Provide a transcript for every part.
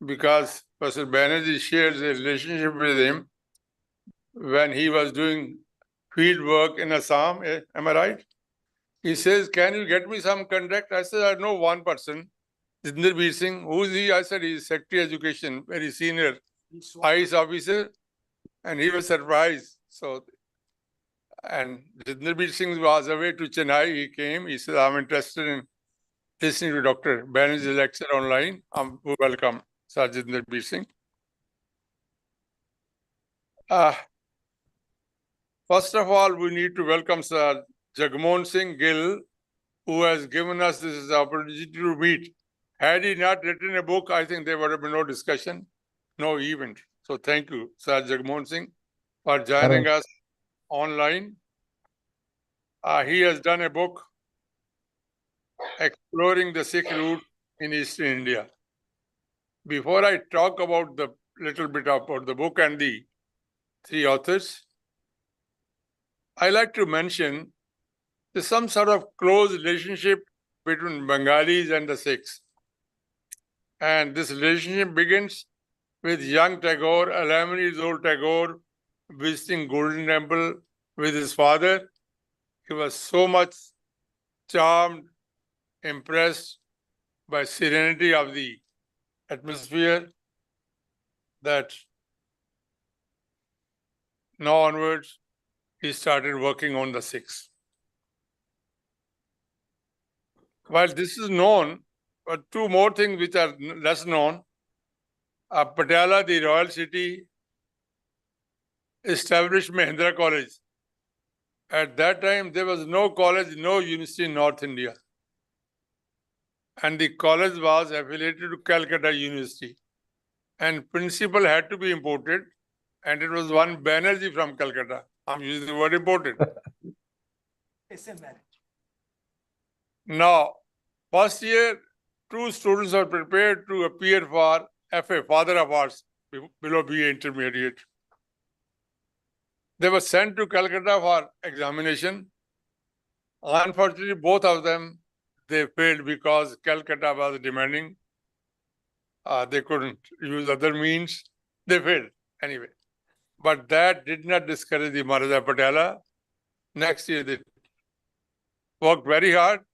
because Professor Banerjee shares a relationship with him when he was doing field work in Assam. Am I right? He says, "Can you get me some contact?" I said, "I know one person, Jadavpur Singh." "Who is he?" I said, "He's Secretary Education, very senior ICE officer." And he was surprised. So, and Jadavpur Singh was away to Chennai. He came. He said, "I'm interested in listening to Dr. Banerjee's lecture online. Welcome, Sir Jadavpur Singh." First of all, we need to welcome Sir Jagmohan Singh Gill, who has given us this opportunity to meet. Had he not written a book, I think there would have been no discussion, no event. So thank you, Sir Jagmohan Singh, for joining us online. He has done a book exploring the Sikh route in Eastern India. Before I talk about the little bit about the book and the three authors, I like to mention there's some sort of close relationship between Bengalis and the Sikhs. And this relationship begins with young Tagore, 11 years old Tagore, visiting Golden Temple with his father. He was so much charmed, impressed by serenity of the atmosphere that now onwards he started working on the Sikhs. While this is known, but two more things which are less known. Patiala, the royal city, established Mahindra College. At that time, there was no college, no university in North India. And the college was affiliated to Calcutta University. And principal had to be imported. And it was one Banerjee from Calcutta. I'm using the word imported. Now, first year, two students are prepared to appear for FA, Father of Arts, below BA Intermediate. They were sent to Calcutta for examination. Unfortunately, both of them, they failed because Calcutta was demanding. They couldn't use other means. They failed anyway. But that did not discourage the Maharaja Patiala. Next year, they worked very hard.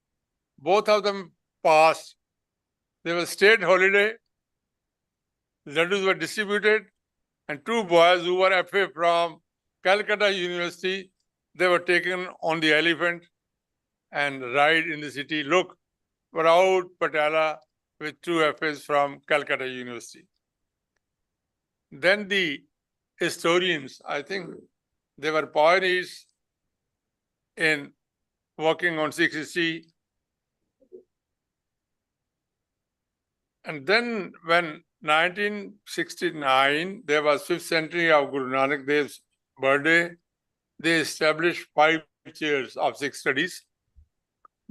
Both of them passed. There was state holiday. Laddus were distributed. And two boys who were FA from Calcutta University, they were taken on the elephant and ride in the city. Look, proud Patiala with two FAs from Calcutta University. Then the historians, I think they were pioneers in working on Sikh history. And then when 1969, there was 5th century of Guru Nanak Dev's birthday, they established 5 chairs of Sikh studies,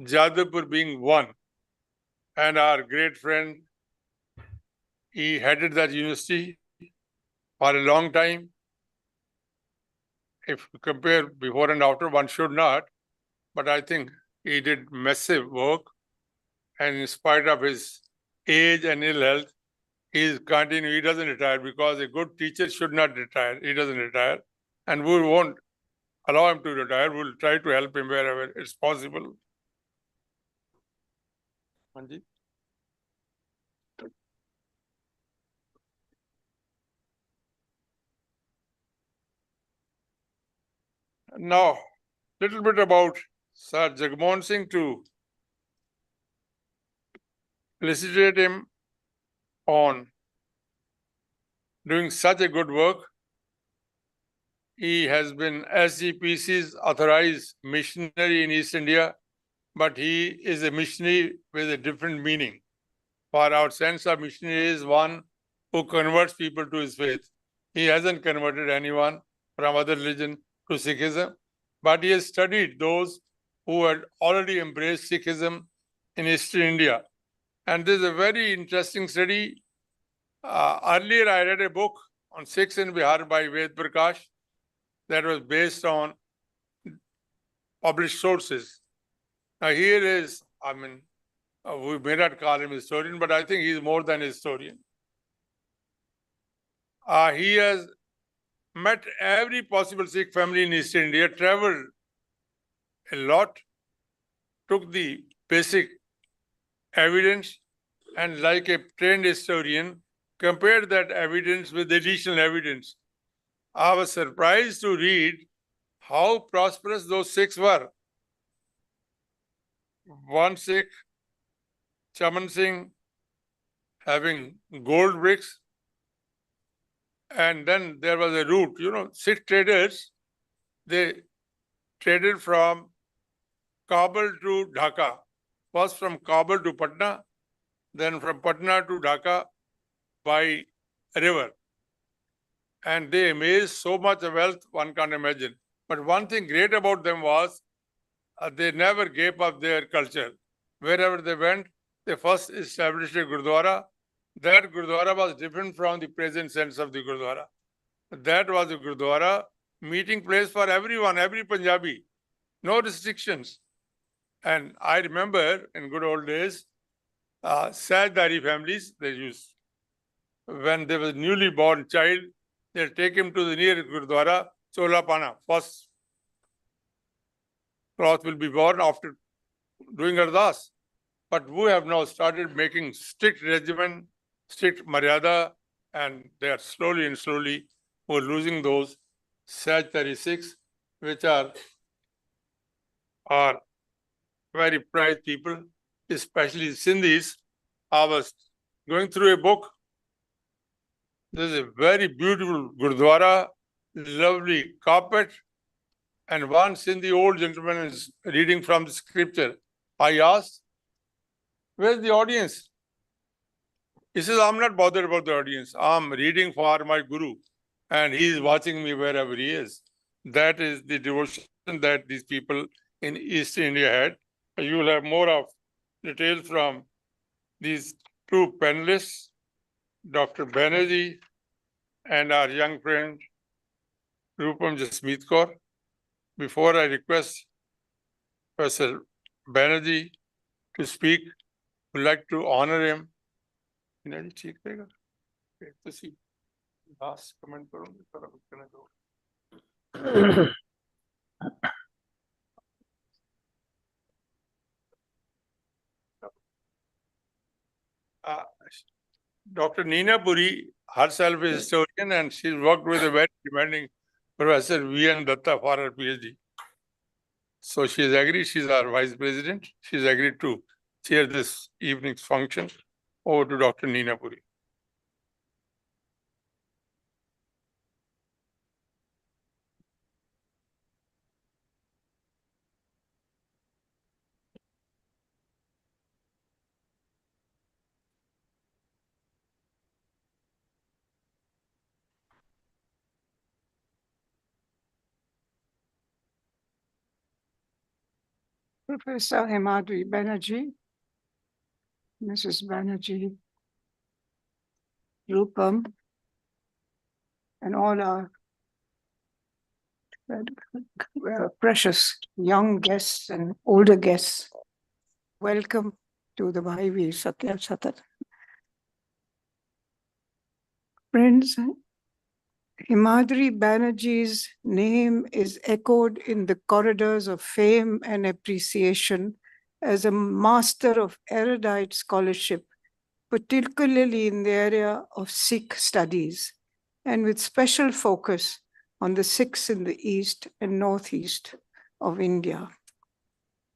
Jadavpur being one. And our great friend, he headed that university for a long time. If you compare before and after, one should not. But I think he did massive work. And in spite of his age and ill health, he is continuing. He doesn't retire because a good teacher should not retire. He doesn't retire. And we won't allow him to retire. We'll try to help him wherever it's possible. Manji? Now, little bit about Sir Jagmohan Singh to felicitate him on doing such a good work. He has been SGPC's authorized missionary in East India, but he is a missionary with a different meaning. For our sense of missionary is one who converts people to his faith. He hasn't converted anyone from other religion to Sikhism, but he has studied those who had already embraced Sikhism in Eastern India. And this is a very interesting study. Earlier, I read a book on Sikhs in Bihar by Ved Prakash that was based on published sources. Now, here is, we may not call him a historian, but I think he's more than a historian. He has met every possible Sikh family in East India, traveled a lot, took the basic evidence, and like a trained historian, compared that evidence with additional evidence. I was surprised to read how prosperous those Sikhs were. One Sikh, Chaman Singh, having gold bricks, and then there was a route. Sikh traders, they traded from Kabul to Dhaka. First from Kabul to Patna, then from Patna to Dhaka by river. And they amassed so much wealth one can't imagine. But one thing great about them was they never gave up their culture. Wherever they went, they first established a Gurdwara. That Gurdwara was different from the present sense of the Gurdwara. That was a Gurdwara meeting place for everyone, every Punjabi. No restrictions. And I remember in good old days, Sahdari families, they used, when there was a newly born child, they'll take him to the nearest Gurdwara, Chola Pana. First cloth will be worn after doing Ardas. But we have now started making strict regimen, strict Maryada, and they are slowly and slowly we're losing those Saj 36, which are very prized people, especially Sindhis. I was going through a book. There's a very beautiful Gurdwara, lovely carpet, and one Sindhi old gentleman is reading from the scripture. I asked, where's the audience? He says, I'm not bothered about the audience. I'm reading for my Guru, and he is watching me wherever he is. That is the devotion that these people in East India had. You will have more of details from these two panelists, Dr. Banerjee and our young friend, Roopam Jasmeet Kaur. Before I request Professor Banerjee to speak, I would like to honor him. Last comment. Dr. Neena Puri herself is a historian, and she's worked with a very demanding Professor V.N. Datta for her PhD. So she's agreed, she's our Vice President. She's agreed to chair this evening's function. Over to Dr. Neena Puri. Professor Himadri Banerjee, Mrs. Banerjee, Roopam, and all our precious young guests and older guests, welcome to the Bhai Satya Satat. Friends, Himadri Banerjee's name is echoed in the corridors of fame and appreciation as a master of erudite scholarship, particularly in the area of Sikh studies, and with special focus on the Sikhs in the east and northeast of India.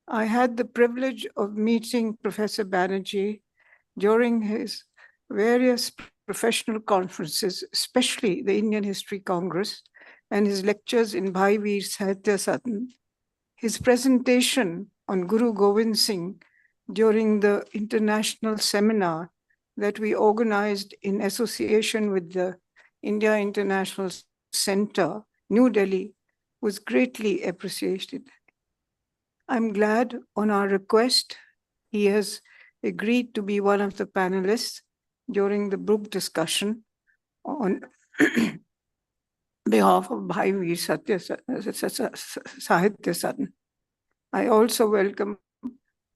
I had the privilege of meeting Professor Banerjee during his various professional conferences, especially the Indian History Congress, and his lectures in Bhai Sahitya Sadan. His presentation on Guru Gobind Singh during the international seminar that we organized in association with the India International Center, New Delhi, was greatly appreciated. I'm glad on our request, he has agreed to be one of the panelists during the book discussion on behalf of Bhai Sahitya Sadan. I also welcome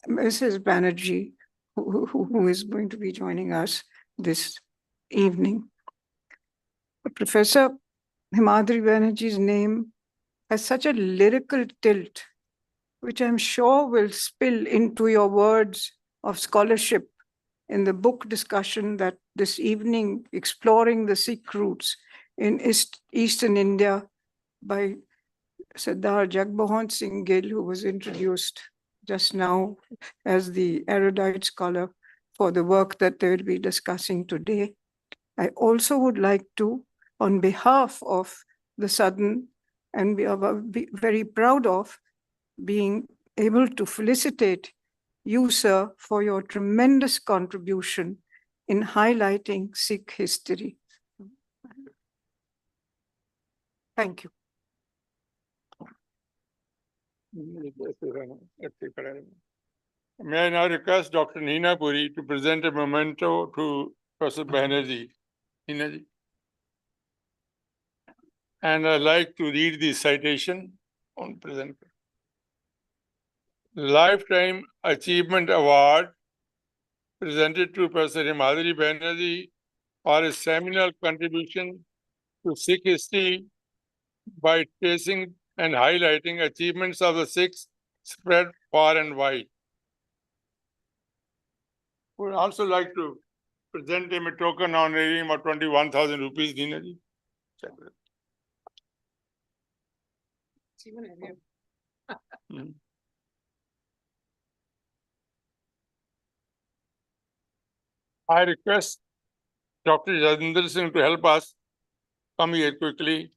Mrs. Banerjee, who is going to be joining us this evening. Professor Himadri Banerjee's name has such a lyrical tilt, which I'm sure will spill into your words of scholarship in the book discussion that this evening, Exploring the Sikh Roots in Eastern India by Sardar Jagmohan Singh Gill, who was introduced just now as the erudite scholar for the work that they will be discussing today. I also would like to, on behalf of the Sadan, and we are very proud of being able to felicitate you, sir, for your tremendous contribution in highlighting Sikh history. Thank you. May I now request Dr. Neena Puri to present a memento to Professor Banerjee. Neena ji. And I'd like to read the citation on present. Lifetime Achievement Award presented to Professor Himadri Banerjee for his seminal contribution to Sikh history by tracing and highlighting achievements of the Sikhs spread far and wide. We would also like to present him a token honorarium of 21,000 rupees, Neena ji. I request Dr. Jadavpur Singh to help us come here quickly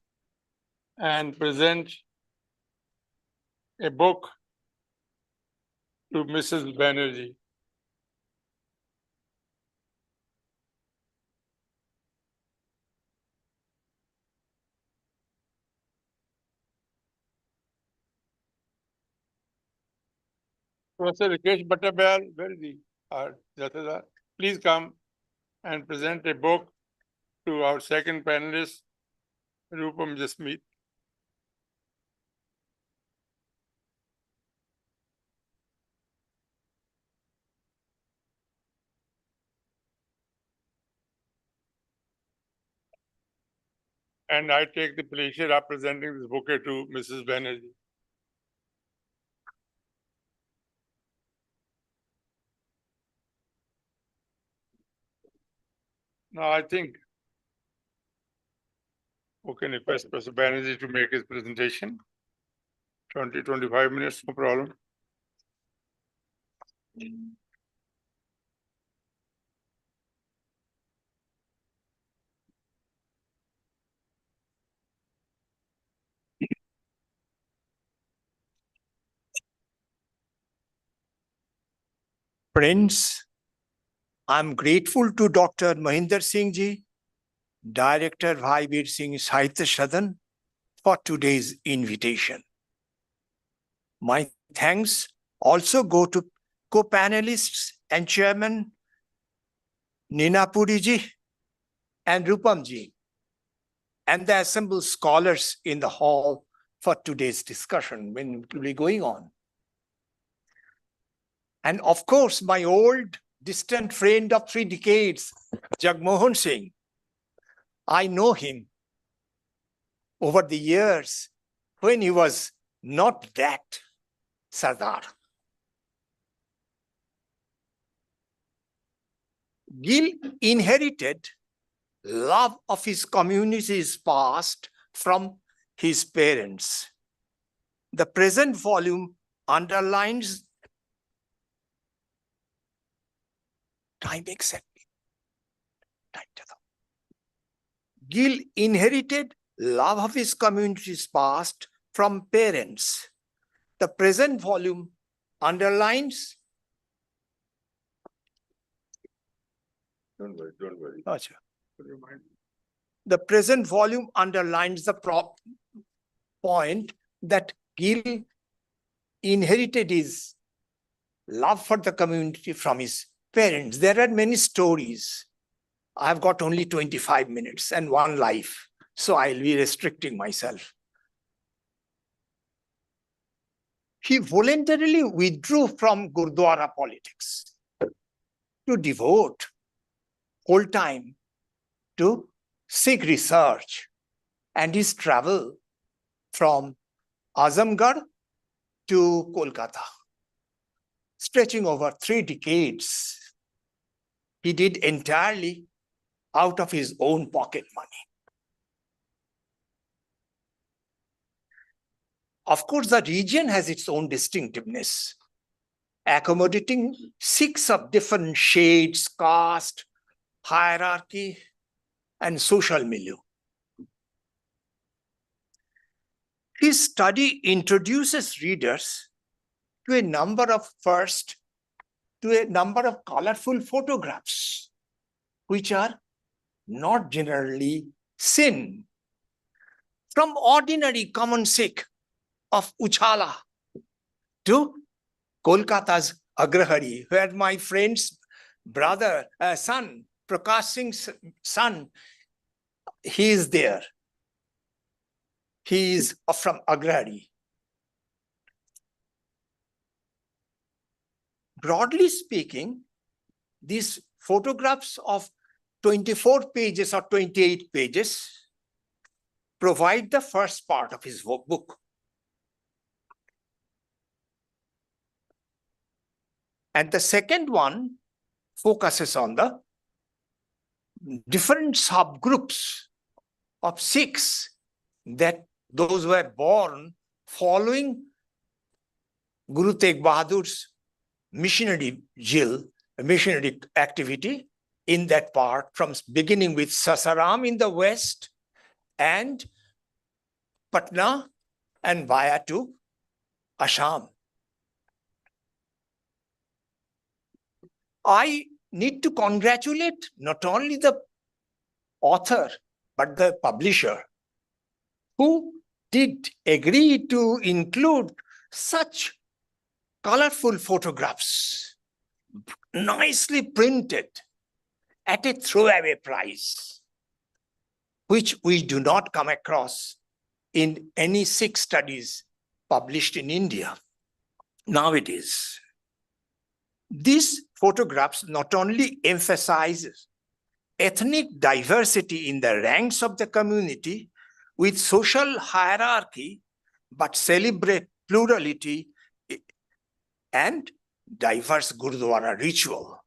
and present a book to Mrs. Banerjee. Professor Rakesh Bhattabhyal, where is he? Jatadar. Please come and present a book to our second panelist, Roopam Jasmeet. And I take the pleasure of presenting this bouquet to Mrs. Banerjee. Now, I think we can request Professor Banerjee to make his presentation. 20-25 minutes, no problem. Friends, I'm grateful to Dr. Mahinder Singh Ji, Director Bhai Veer Singh Sahitya Sadan, for today's invitation. My thanks also go to co-panelists and Chairman Neena Puri Ji and Roopam Ji, and the assembled scholars in the hall for today's discussion when it will be going on. And of course, my old distant friend of 3 decades, Jagmohan Singh. I know him over the years when he was not that Sardar. Gill inherited love of his community's past from his parents. The present volume underlines time exactly. Gill inherited love of his community's past from parents. The present volume underlines. Don't worry. Achha. The present volume underlines the point that Gill inherited his love for the community from his parents. There are many stories. I've got only 25 minutes and one life, so I'll be restricting myself. He voluntarily withdrew from Gurdwara politics to devote whole time to Sikh research and his travel from Azamgarh to Kolkata, stretching over 3 decades. He did entirely out of his own pocket money. Of course, the region has its own distinctiveness, accommodating Sikhs of different shades, caste, hierarchy, and social milieu. His study introduces readers to a number of colorful photographs, which are not generally seen. From ordinary common Sikh of Uchala to Kolkata's Agrahari, where my friend's son, Prakash Singh's son, he is there. He is from Agrahari. Broadly speaking, these photographs of 24 pages or 28 pages provide the first part of his book. And the second one focuses on the different subgroups of Sikhs, that those were born following Guru Tegh Bahadur's missionary activity in that part, from beginning with Sasaram in the west and Patna and via to Assam. I need to congratulate not only the author, but the publisher, who did agree to include such colorful photographs, nicely printed at a throwaway price, which we do not come across in any Sikh studies published in India nowadays. These photographs not only emphasize ethnic diversity in the ranks of the community with social hierarchy, but celebrate plurality and diverse Gurdwara ritual.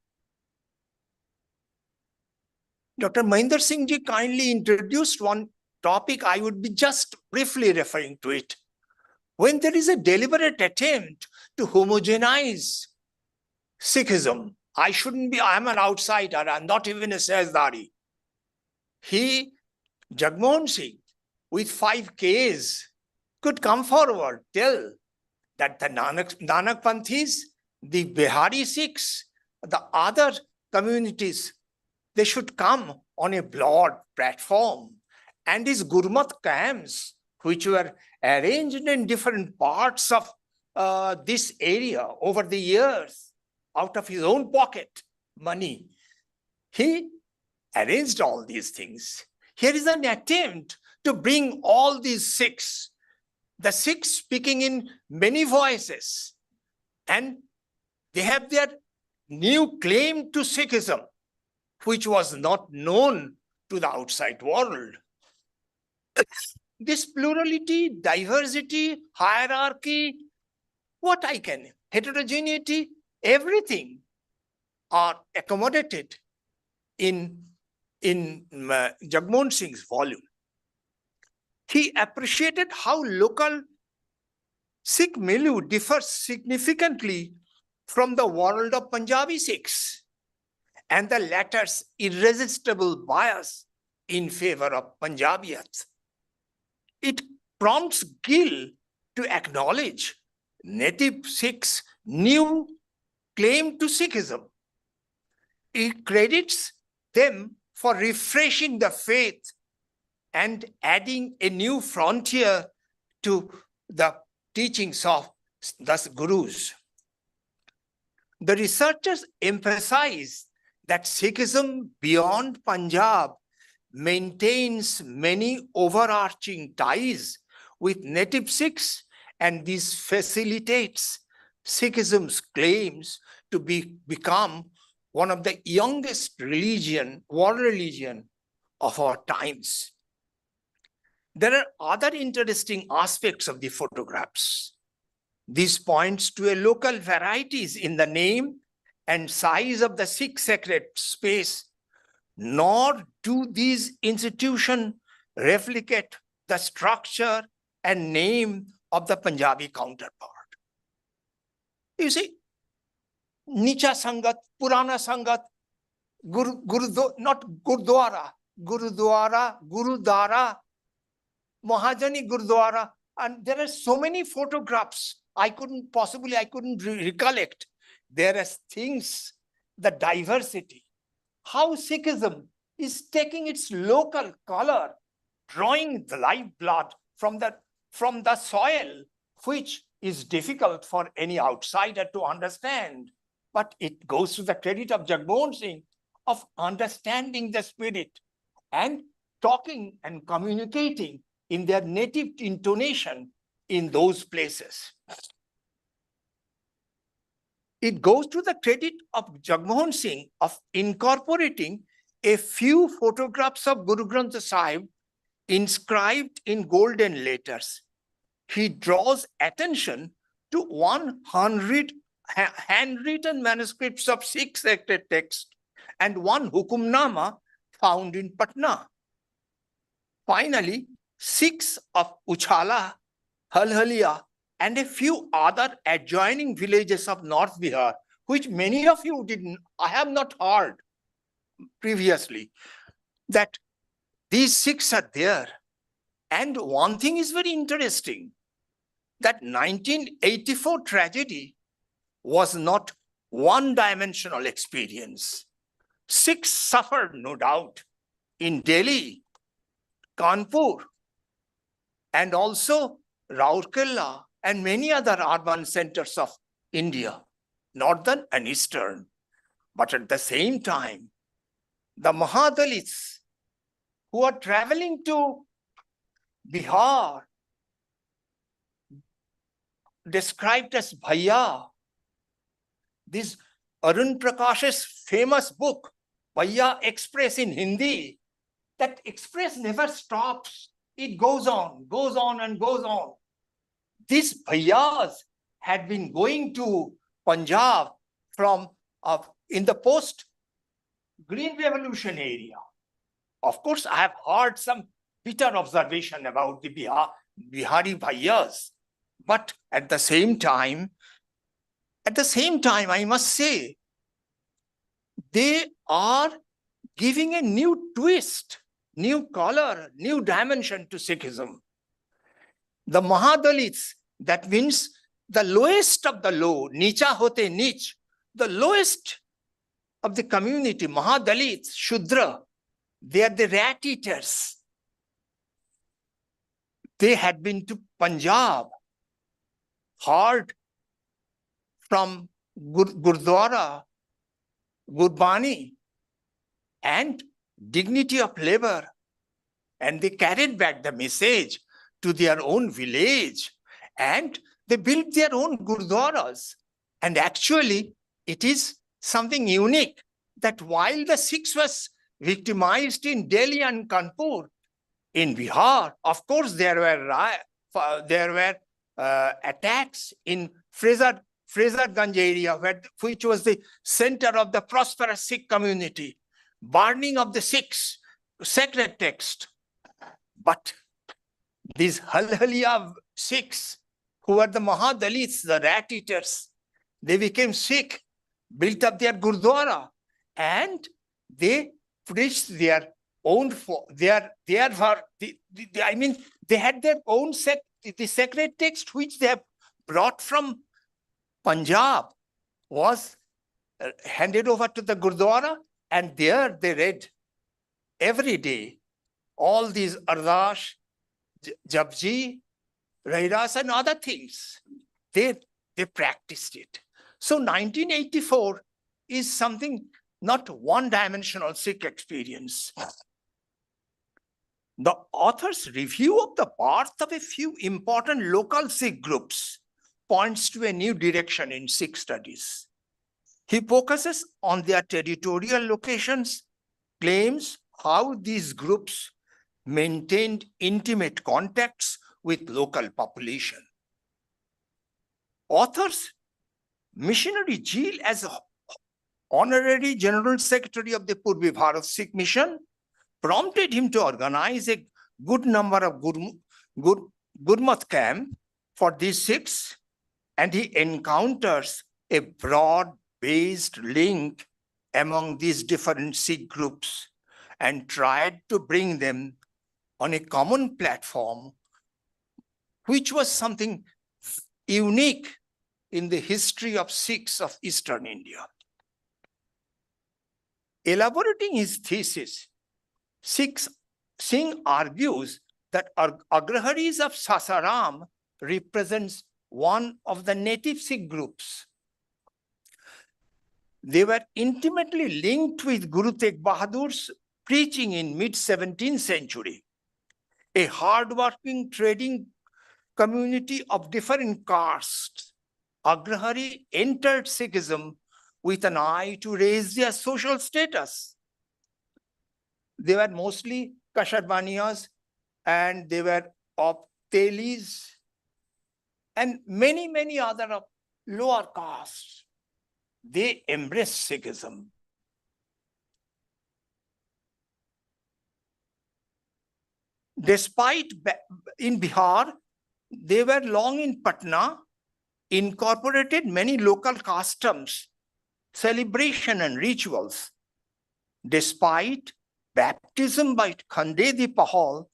Dr. Mahinder Singh Ji kindly introduced one topic. I would be just briefly referring to it. When there is a deliberate attempt to homogenize Sikhism, I'm an outsider, I'm not even a Sahdari. Jagmohan Singh, with 5 Ks, could come forward, tell that the Nanak Panthis, the Bihari Sikhs, the other communities, they should come on a broad platform. And his Gurmat camps, which were arranged in different parts of this area over the years, out of his own pocket money, he arranged all these things. Here is an attempt to bring all these Sikhs, the Sikhs speaking in many voices, and they have their new claim to Sikhism, which was not known to the outside world. This plurality, diversity, hierarchy, heterogeneity, everything are accommodated in Jagmohan Singh's volume. He appreciated how local Sikh milieu differs significantly from the world of Punjabi Sikhs and the latter's irresistible bias in favor of Punjabiyat. It prompts Gill to acknowledge native Sikhs' new claim to Sikhism. He credits them for refreshing the faith and adding a new frontier to the teachings of the gurus. The researchers emphasize that Sikhism beyond Punjab maintains many overarching ties with native Sikhs, and this facilitates Sikhism's claims to become one of the youngest world religion, of our times. There are other interesting aspects of the photographs. This points to a local varieties in the name and size of the Sikh sacred space, nor do these institutions replicate the structure and name of the Punjabi counterpart. You see, Nicha Sangat, Purana Sangat, not Gurudwara, Gurudwara, Mahajani Gurudwara, and there are so many photographs. I couldn't recollect. There are things, the diversity, how Sikhism is taking its local color, drawing the lifeblood from the soil, which is difficult for any outsider to understand. But it goes to the credit of Jagmohan Singh of understanding the spirit and talking and communicating in their native intonation in those places. It goes to the credit of Jagmohan Singh of incorporating a few photographs of Guru Granth Sahib inscribed in golden letters. He draws attention to 100 handwritten manuscripts of Sikh sacred text and one Hukumnama found in Patna. Finally, 6 of Uchala, Halhalia, and a few other adjoining villages of North Bihar, which many of you I have not heard previously, that these 6 are there. And one thing is very interesting, that 1984 tragedy was not one-dimensional experience. Sikhs suffered, no doubt, in Delhi, Kanpur, and also Rourkela and many other urban centers of India, northern and eastern. But at the same time, the Mahadalits who are traveling to Bihar, described as Bhaiya, this Arun Prakash's famous book, Bhaiya Express in Hindi, that express never stops. It goes on and goes on. These Bhaiyas had been going to Punjab from in the post-Green Revolution area. Of course, I have heard some bitter observation about the Bihari Bhaiyas. But at the same time, I must say, they are giving a new twist, new color, new dimension to Sikhism. The Mahadalits, that means the lowest of the low, Nicha hote Nich, the lowest of the community, Mahadalits, Shudra, they are the rat eaters. They had been to Punjab, heard from Gurdwara, Gurbani, and dignity of labor. And they carried back the message to their own village, and they built their own Gurdwaras. And actually, it is something unique that while the Sikhs was victimized in Delhi and Kanpur, in Bihar, of course, there were attacks in Fraserganj area, which was the center of the prosperous Sikh community, burning of the Sikhs, sacred text. But these Halhalia Sikhs, who were the Mahadalits, the rat eaters, they became Sikh, built up their Gurdwara, and they preached their own, they had their own the sacred text which they have brought from Punjab was handed over to the Gurdwara, and there they read every day all these Ardash, Japji, Rairas, and other things. They practiced it. So 1984 is something not one-dimensional Sikh experience. The author's review of the birth of a few important local Sikh groups points to a new direction in Sikh studies. He focuses on their territorial locations, claims how these groups maintained intimate contacts with local population. Authors, missionary Gill as Honorary General Secretary of the Purbi Bharat Sikh Mission prompted him to organize a good number of Gurmat camp for these Sikhs, and he encounters a broad-based link among these different Sikh groups and tried to bring them on a common platform, which was something unique in the history of Sikhs of Eastern India. Elaborating his thesis, Singh argues that Agraharis of Sasaram represents one of the native Sikh groups. They were intimately linked with Guru Tegh Bahadur's preaching in mid-17th century. A hard-working trading community of different castes, Agrahari entered Sikhism with an eye to raise their social status. They were mostly Kasharbaniyas, and they were of Telis and many other of lower castes. They embraced Sikhism. Despite in Bihar, they were long in Patna, incorporated many local customs, celebration and rituals. Despite baptism by Khandedi Pahal,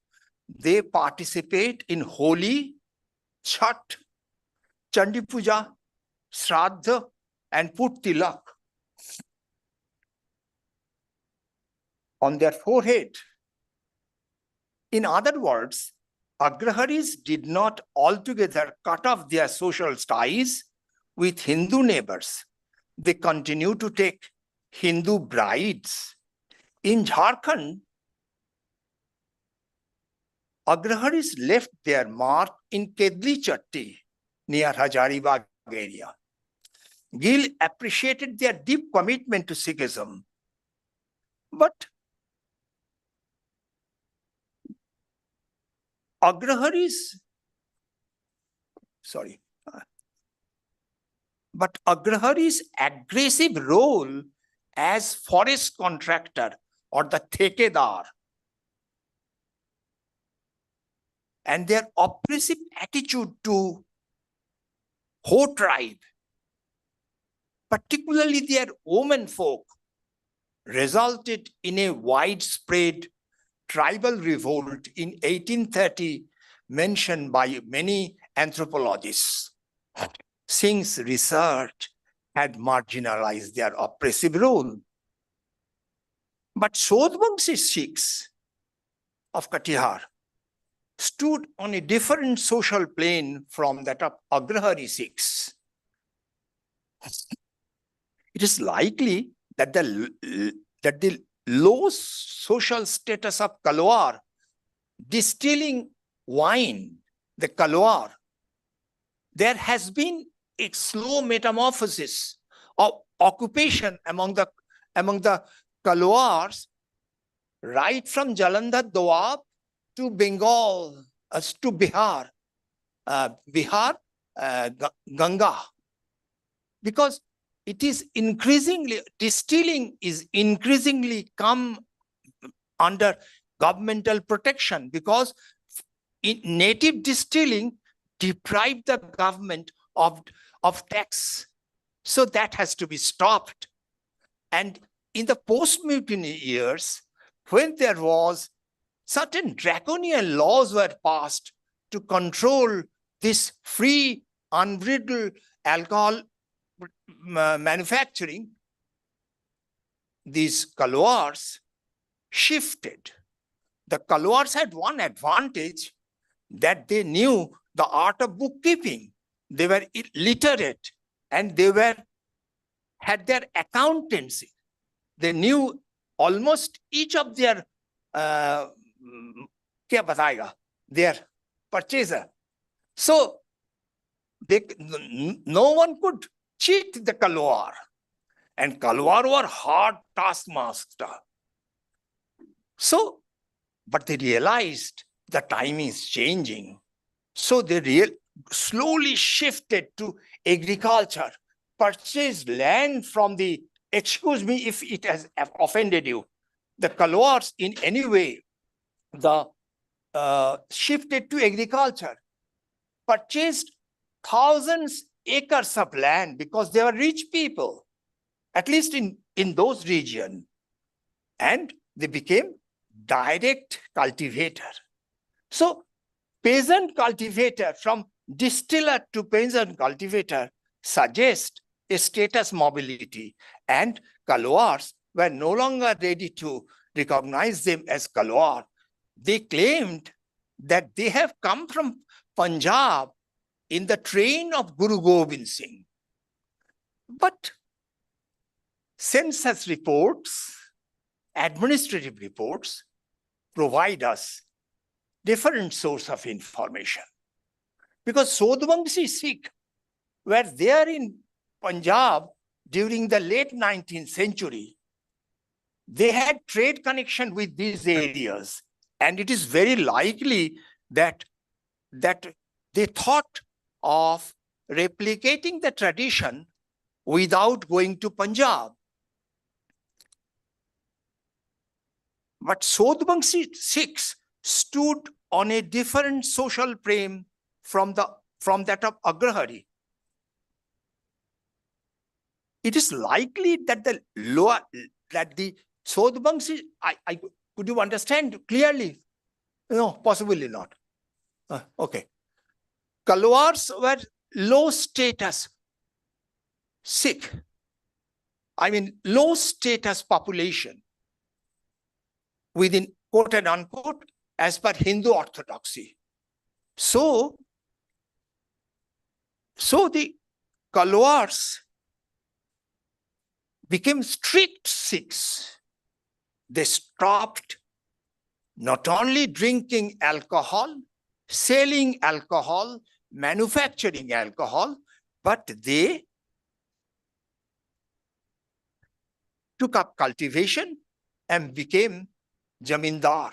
they participate in Holi, Chhat, Chandi Puja, Shraddha, and put tilak on their forehead. In other words, Agraharis did not altogether cut off their social ties with Hindu neighbors. They continue to take Hindu brides. In Jharkhand, Agraharis left their mark in Kedli Chatti near Hazaribagh area. Gill appreciated their deep commitment to Sikhism, but Agraharis' aggressive role as forest contractor or the thekedar and their oppressive attitude to Ho tribe, particularly their women folk, resulted in a widespread tribal revolt in 1830 mentioned by many anthropologists. Singh's research had marginalized their oppressive role. But Sodhvamsi Sikhs of Katihar stood on a different social plane from that of Agrahari Sikhs. It is likely that the low social status of Kalwar, distilling wine, the Kalwar, there has been a slow metamorphosis of occupation among the Kalwars, right from Jalandhar Doab to Bengal, to Bihar, Ganga, because it is increasingly, distilling is increasingly come under governmental protection, because native distilling deprived the government of tax. So that has to be stopped. And in the post-mutiny years, when there was certain draconian laws were passed to control this free, unbridled alcohol manufacturing, these Kalwars shifted. The Kalwars had one advantage, that they knew the art of bookkeeping. They were literate and they had their accountancy. They knew almost each of their their purchaser. So no one could cheat the Kalwar. And Kalwar were hard taskmaster. So, but they realized the time is changing. So they slowly shifted to agriculture, purchased land from the, excuse me if it has offended you, the Kalwars in any way, the shifted to agriculture, purchased thousands acres of land because they were rich people, at least in those regions. And they became direct cultivator. So peasant cultivator, from distiller to peasant cultivator, suggest a status mobility, and Kalwars were no longer ready to recognize them as Kalwar. They claimed that they have come from Punjab in the train of Guru Gobind Singh. But census reports, administrative reports, provide us different source of information. Because Sodvangsi Sikh were there in Punjab during the late 19th century. They had trade connection with these areas. And it is very likely that they thought of replicating the tradition without going to Punjab. But Sodvangsi Sikhs stood on a different social frame from that of Agrahari. It is likely that the Sodvangsi, could you understand clearly? No, possibly not. Okay. Kalwars were low status Sikh. I mean, low status population within quote and unquote as per Hindu orthodoxy. So the Kalwars became strict Sikhs. They stopped not only drinking alcohol, selling alcohol, manufacturing alcohol, but they took up cultivation and became Jamindar.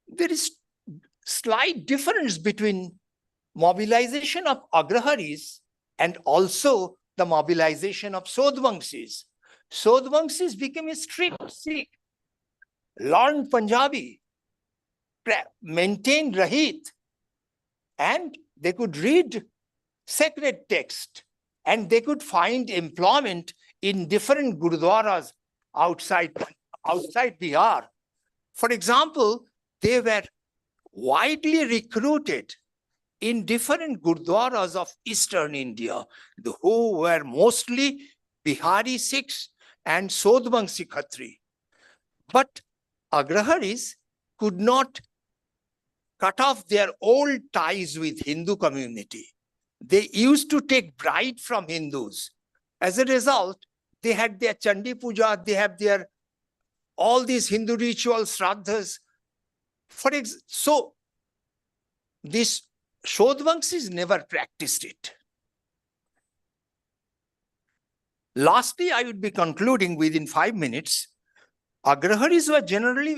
There is slight difference between mobilization of Agraharis and also the mobilization of Sodvangsis. Sodvangsis became a strict Sikh, learned Punjabi, maintained Rahit, and they could read sacred text, and they could find employment in different gurudwaras outside Bihar. For example, they were widely recruited in different gurudwaras of Eastern India, who were mostly Bihari Sikhs and Sodvangsi Khatri. But Agraharis could not cut off their old ties with Hindu community. They used to take bride from Hindus. As a result, they had their Chandi Puja, they have their all these Hindu rituals, Shraddhas. So this Sodvangsis never practiced it. Lastly, I would be concluding within 5 minutes. Agraharis were generally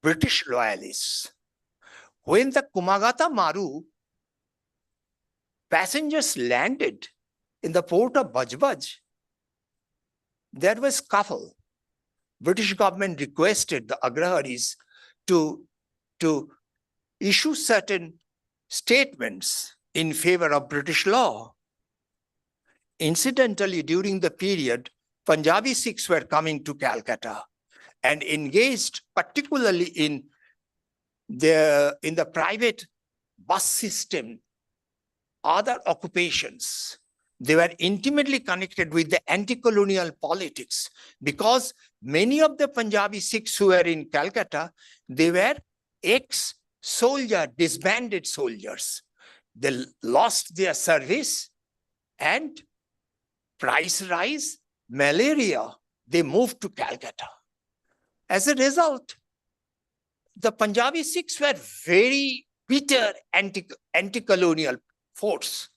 British loyalists. When the Kumagata Maru passengers landed in the port of Bajbaj, there was scuffle. British government requested the Agraharis to issue certain statements in favor of British law. Incidentally, during the period, Punjabi Sikhs were coming to Calcutta and engaged particularly in the private bus system, other occupations. They were intimately connected with the anti-colonial politics because many of the Punjabi Sikhs who were in Calcutta, they were ex-soldier, disbanded soldiers. They lost their service and price rise, malaria, they moved to Calcutta. As a result, the Punjabi Sikhs were very bitter anti-colonial force.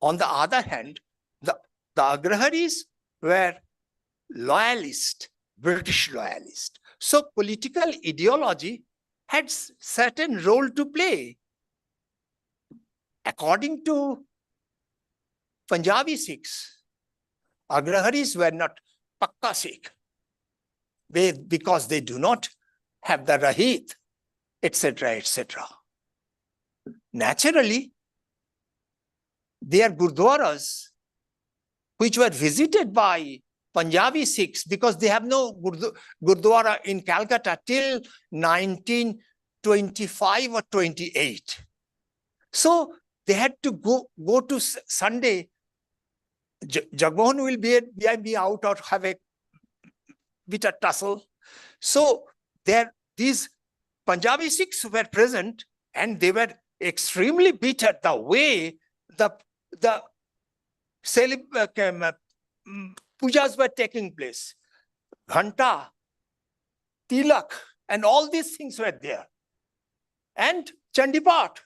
On the other hand, the Agraharis were loyalist, British loyalist. So political ideology had certain role to play. According to Punjabi Sikhs, Agraharis were not Pakka Sikh because they do not have the Rahit, etc., etc. Naturally, their Gurdwaras, which were visited by Punjabi Sikhs, because they have no Gurdwara in Calcutta till 1925 or 28. So they had to go to Sunday. Jagmohan will be out or have a bit of tussle. So these Punjabi Sikhs were present, and they were extremely bitter the way the pujas were taking place. Ghanta, Tilak, and all these things were there. And Chandipat.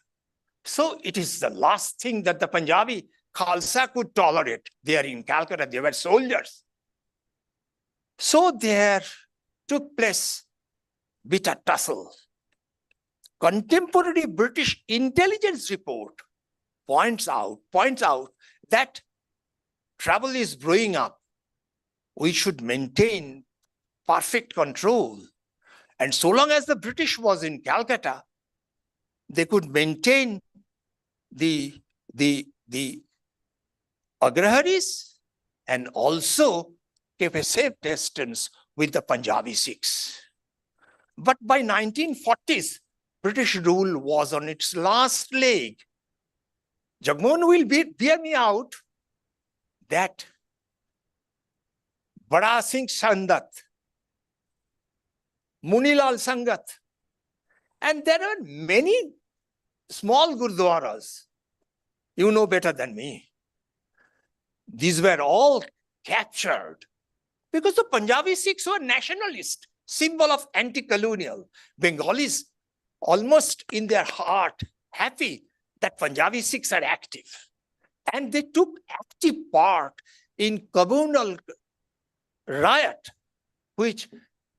So it is the last thing that the Punjabi Khalsa could tolerate. They are in Calcutta, they were soldiers. So there took place bitter tussle. Contemporary British intelligence report points out that trouble is brewing up. We should maintain perfect control. And so long as the British was in Calcutta, they could maintain the Agraharis and also keep a safe distance with the Punjabi Sikhs. But by 1940s, British rule was on its last leg. Jagmohan will bear me out that Bada Singh Sandat, Munilal Sangat, and there are many small Gurdwaras. You know better than me. These were all captured because the Punjabi Sikhs were nationalist, symbol of anti-colonial. Bengalis almost in their heart happy that Punjabi Sikhs are active. And they took active part in communal riot, which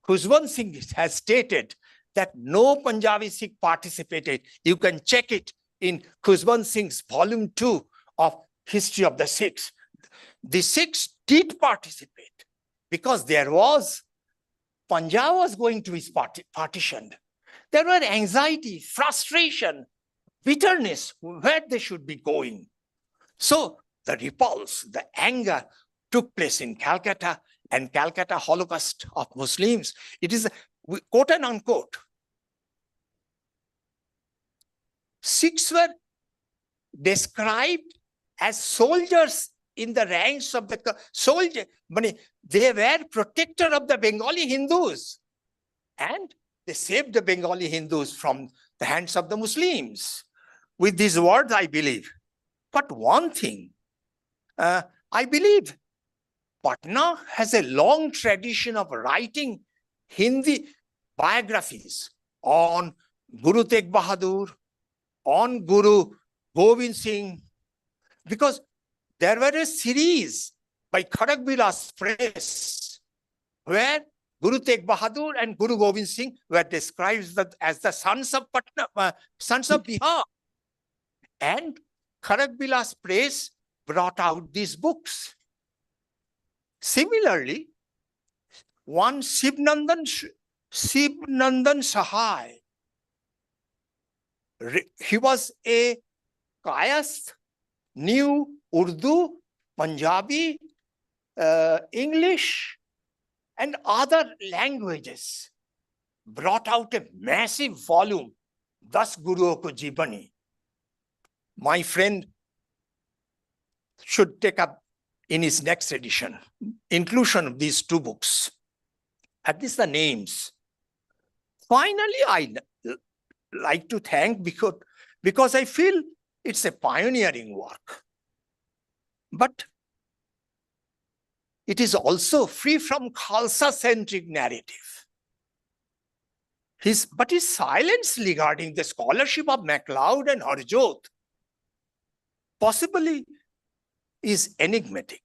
Jagmohan Singh has stated that no Punjabi Sikh participated. You can check it in Jagmohan Singh's volume 2 of History of the Sikhs. The Sikhs did participate because Punjab was going to be partitioned. There were anxiety, frustration, bitterness, where they should be going. So the repulse, the anger took place in Calcutta, and Calcutta Holocaust of Muslims. It is, quote and unquote, Sikhs were described as soldiers in the ranks of the soldier. They were protector of the Bengali Hindus, and they saved the Bengali Hindus from the hands of the Muslims. With these words, I believe. But one thing, I believe Patna has a long tradition of writing Hindi biographies on Guru Tegh Bahadur, on Guru Gobind Singh, because there were a series by Kharakbilas Press where Guru Tegh Bahadur and Guru Gobind Singh were described as the sons of Patna, sons of Bihar. And Kharakbilas Press brought out these books. Similarly, one Sibnandan Sahai, he was a Kayast, knew Urdu, Punjabi, English, and other languages, brought out a massive volume, Das Guru Ko Jibani. My friend should take up in his next edition, inclusion of these two books. At least the names. Finally, I like to thank because I feel it's a pioneering work. But it is also free from Khalsa-centric narrative. His silence regarding the scholarship of MacLeod and Harjot possibly is enigmatic.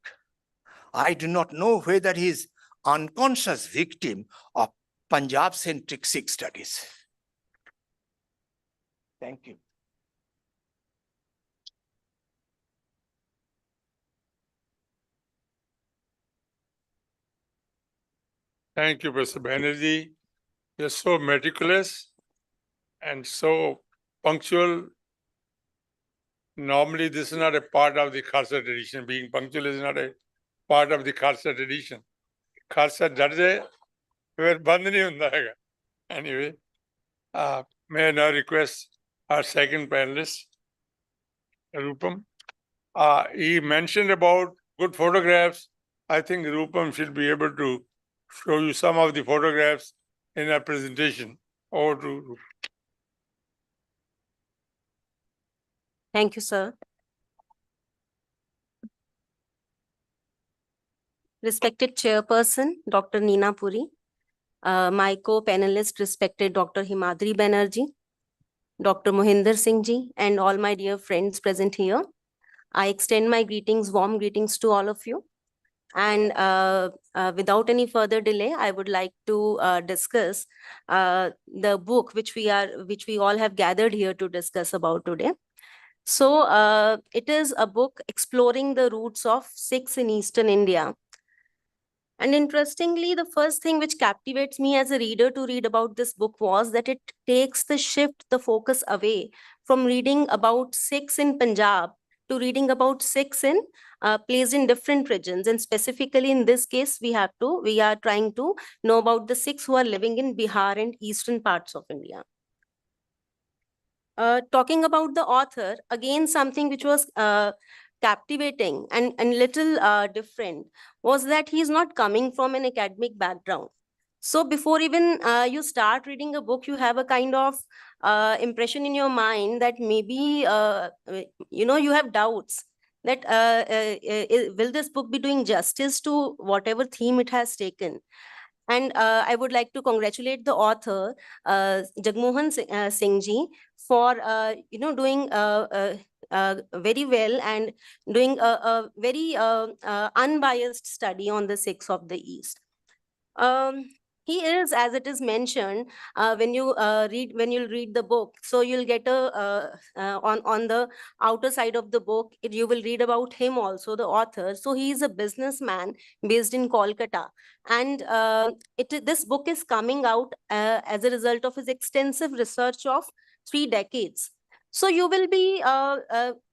I do not know whether his unconscious victim of Punjab-centric Sikh studies. Thank you. Thank you, Professor Banerjee. You're so meticulous and so punctual. Normally, this is not a part of the Khalsa tradition. Being punctual is not a part of the Khalsa tradition. Khalsa डर जाए फिर बंद नहीं होता है. Anyway, may I now request our second panelist, Roopam. He mentioned about good photographs. I think Roopam should be able to show you some of the photographs in our presentation. Over to Roopam. Thank you, sir. Respected Chairperson, Dr. Neena Puri, my co-panelist, respected Dr. Himadri Banerjee, Dr. Mohinder Singh Ji, and all my dear friends present here. I extend my greetings, warm greetings to all of you. And without any further delay, I would like to discuss the book which we all have gathered here to discuss about today. So it is a book exploring the roots of Sikhs in Eastern India. And interestingly, the first thing which captivates me as a reader to read about this book was that it takes the focus away from reading about Sikhs in Punjab to reading about Sikhs in placed in different regions. And specifically in this case, we are trying to know about the Sikhs who are living in Bihar and eastern parts of India. Talking about the author, again, something which was captivating and little different was that he's not coming from an academic background. So before even you start reading a book, you have a kind of impression in your mind that maybe, you have doubts that will this book be doing justice to whatever theme it has taken. And I would like to congratulate the author, Jagmohan Singh Ji, for doing very well and doing a very unbiased study on the Sikhs of the East. He is, as it is mentioned, when you read the book, so you'll get on the outer side of the book, you will read about him also, the author. So he is a businessman based in Kolkata, and this book is coming out as a result of his extensive research of 3 decades. So you will be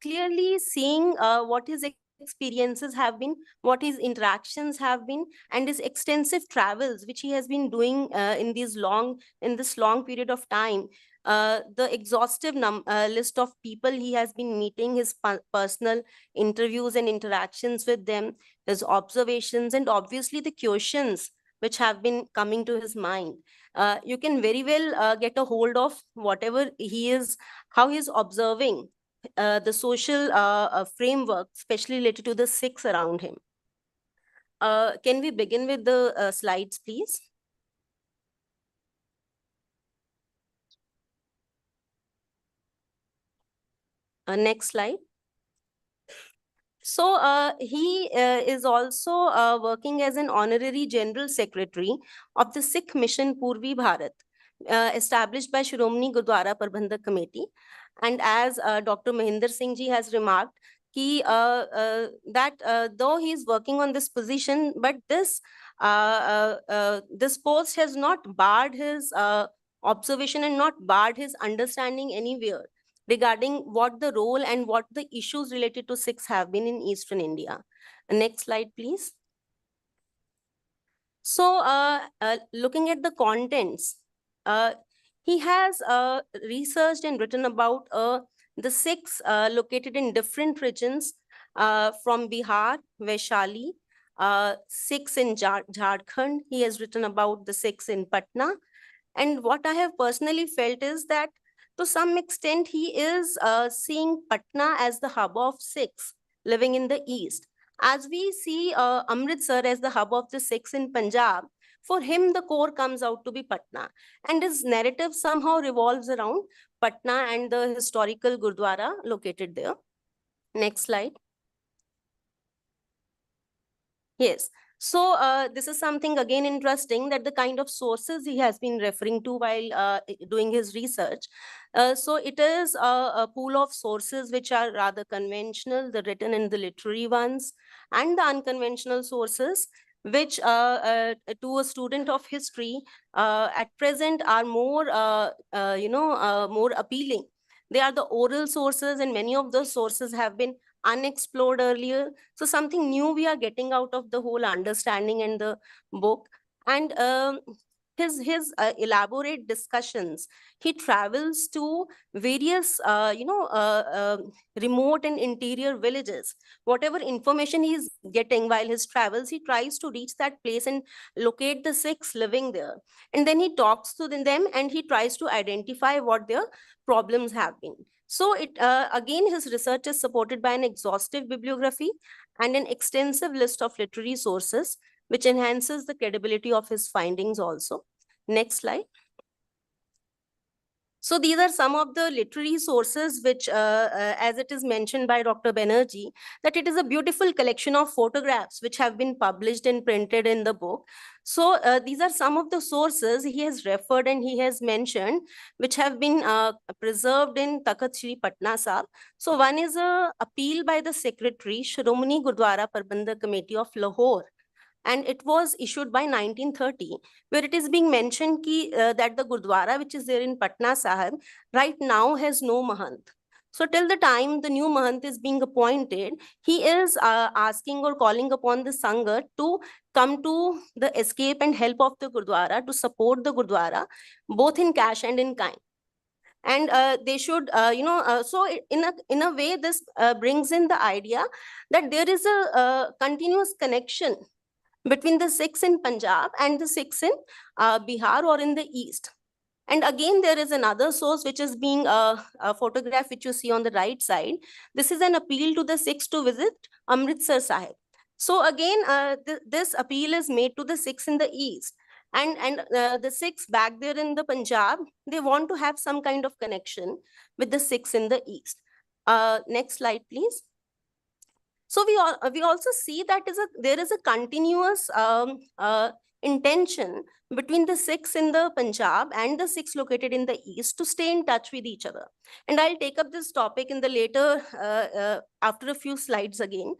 clearly seeing what his experiences have been, what his interactions have been, and his extensive travels which he has been doing in this long period of time. The exhaustive list of people he has been meeting, his personal interviews and interactions with them, his observations, and obviously the questions which have been coming to his mind. You can very well get a hold of whatever how he is observing the social framework, especially related to the Sikhs around him. Can we begin with the slides, please? Next slide. So he is also working as an honorary general secretary of the Sikh Mission Purvi Bharat, established by Shiromani Gurdwara Prabandhak Committee. And as Dr. Mohinder Singh Ji has remarked, that though he is working on this position, but this post has not barred his observation and not barred his understanding anywhere regarding what the role and what the issues related to Sikhs have been in Eastern India. Next slide, please. So looking at the contents, he has researched and written about the Sikhs located in different regions from Bihar, Vaishali, Sikhs in Jharkhand. He has written about the Sikhs in Patna. And what I have personally felt is that to some extent, he is seeing Patna as the hub of Sikhs living in the East. As we see Amritsar as the hub of the Sikhs in Punjab, for him, the core comes out to be Patna. And his narrative somehow revolves around Patna and the historical Gurdwara located there. Next slide. Yes. So this is something again interesting, that the kind of sources he has been referring to while doing his research. So it is a pool of sources which are rather conventional, the written and the literary ones, and the unconventional sources, which to a student of history at present are more, more appealing. They are the oral sources, and many of those sources have been unexplored earlier. So something new we are getting out of the whole understanding and the book. And his elaborate discussions, he travels to various remote and interior villages. Whatever information he is getting while his travels, he tries to reach that place and locate the Sikhs living there, and then he talks to them and he tries to identify what their problems have been. So it again, his research is supported by an exhaustive bibliography and an extensive list of literary sources, which enhances the credibility of his findings also. Next slide. So these are some of the literary sources which, as it is mentioned by Dr. Banerjee, that it is a beautiful collection of photographs which have been published and printed in the book. So these are some of the sources he has referred and he has mentioned, which have been preserved in Takht Sri Patna Sahib. So one is a appeal by the Secretary, Shromani Gurdwara Prabandhak Committee of Lahore, and it was issued by 1930, where it is being mentioned that the Gurdwara, which is there in Patna Sahib, right now has no Mahant. So till the time the new Mahant is being appointed, he is asking or calling upon the Sangat to come to the escape and help of the Gurdwara, to support the Gurdwara, both in cash and in kind. And they should, so in a way, this brings in the idea that there is a continuous connection between the Sikhs in Punjab and the Sikhs in Bihar or in the East. And again, there is another source which is being a photograph which you see on the right side. This is an appeal to the Sikhs to visit Amritsar Sahib. So again, this appeal is made to the Sikhs in the East. And the Sikhs back there in the Punjab, they want to have some kind of connection with the Sikhs in the East. Next slide, please. So we also see that there is a continuous intention between the Sikhs in the Punjab and the Sikhs located in the East to stay in touch with each other. And I'll take up this topic in the later, after a few slides again.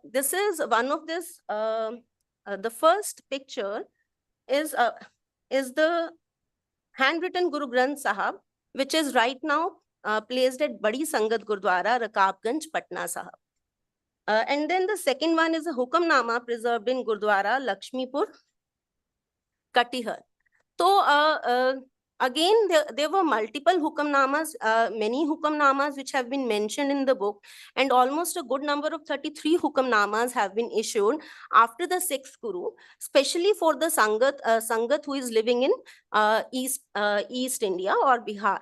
This is one of this, the first picture is the handwritten Guru Granth Sahib, which is right now placed at Badi Sangat Gurdwara, Rakabganj, Patna Sahib. And then the second one is a Hukamnama preserved in Gurdwara, Lakshmipur, Katihar. So again, there were multiple Hukamnamas, many Hukamnamas which have been mentioned in the book, and almost a good number of 33 Hukamnamas have been issued after the 6th Guru, especially for the Sangat who is living in East India or Bihar.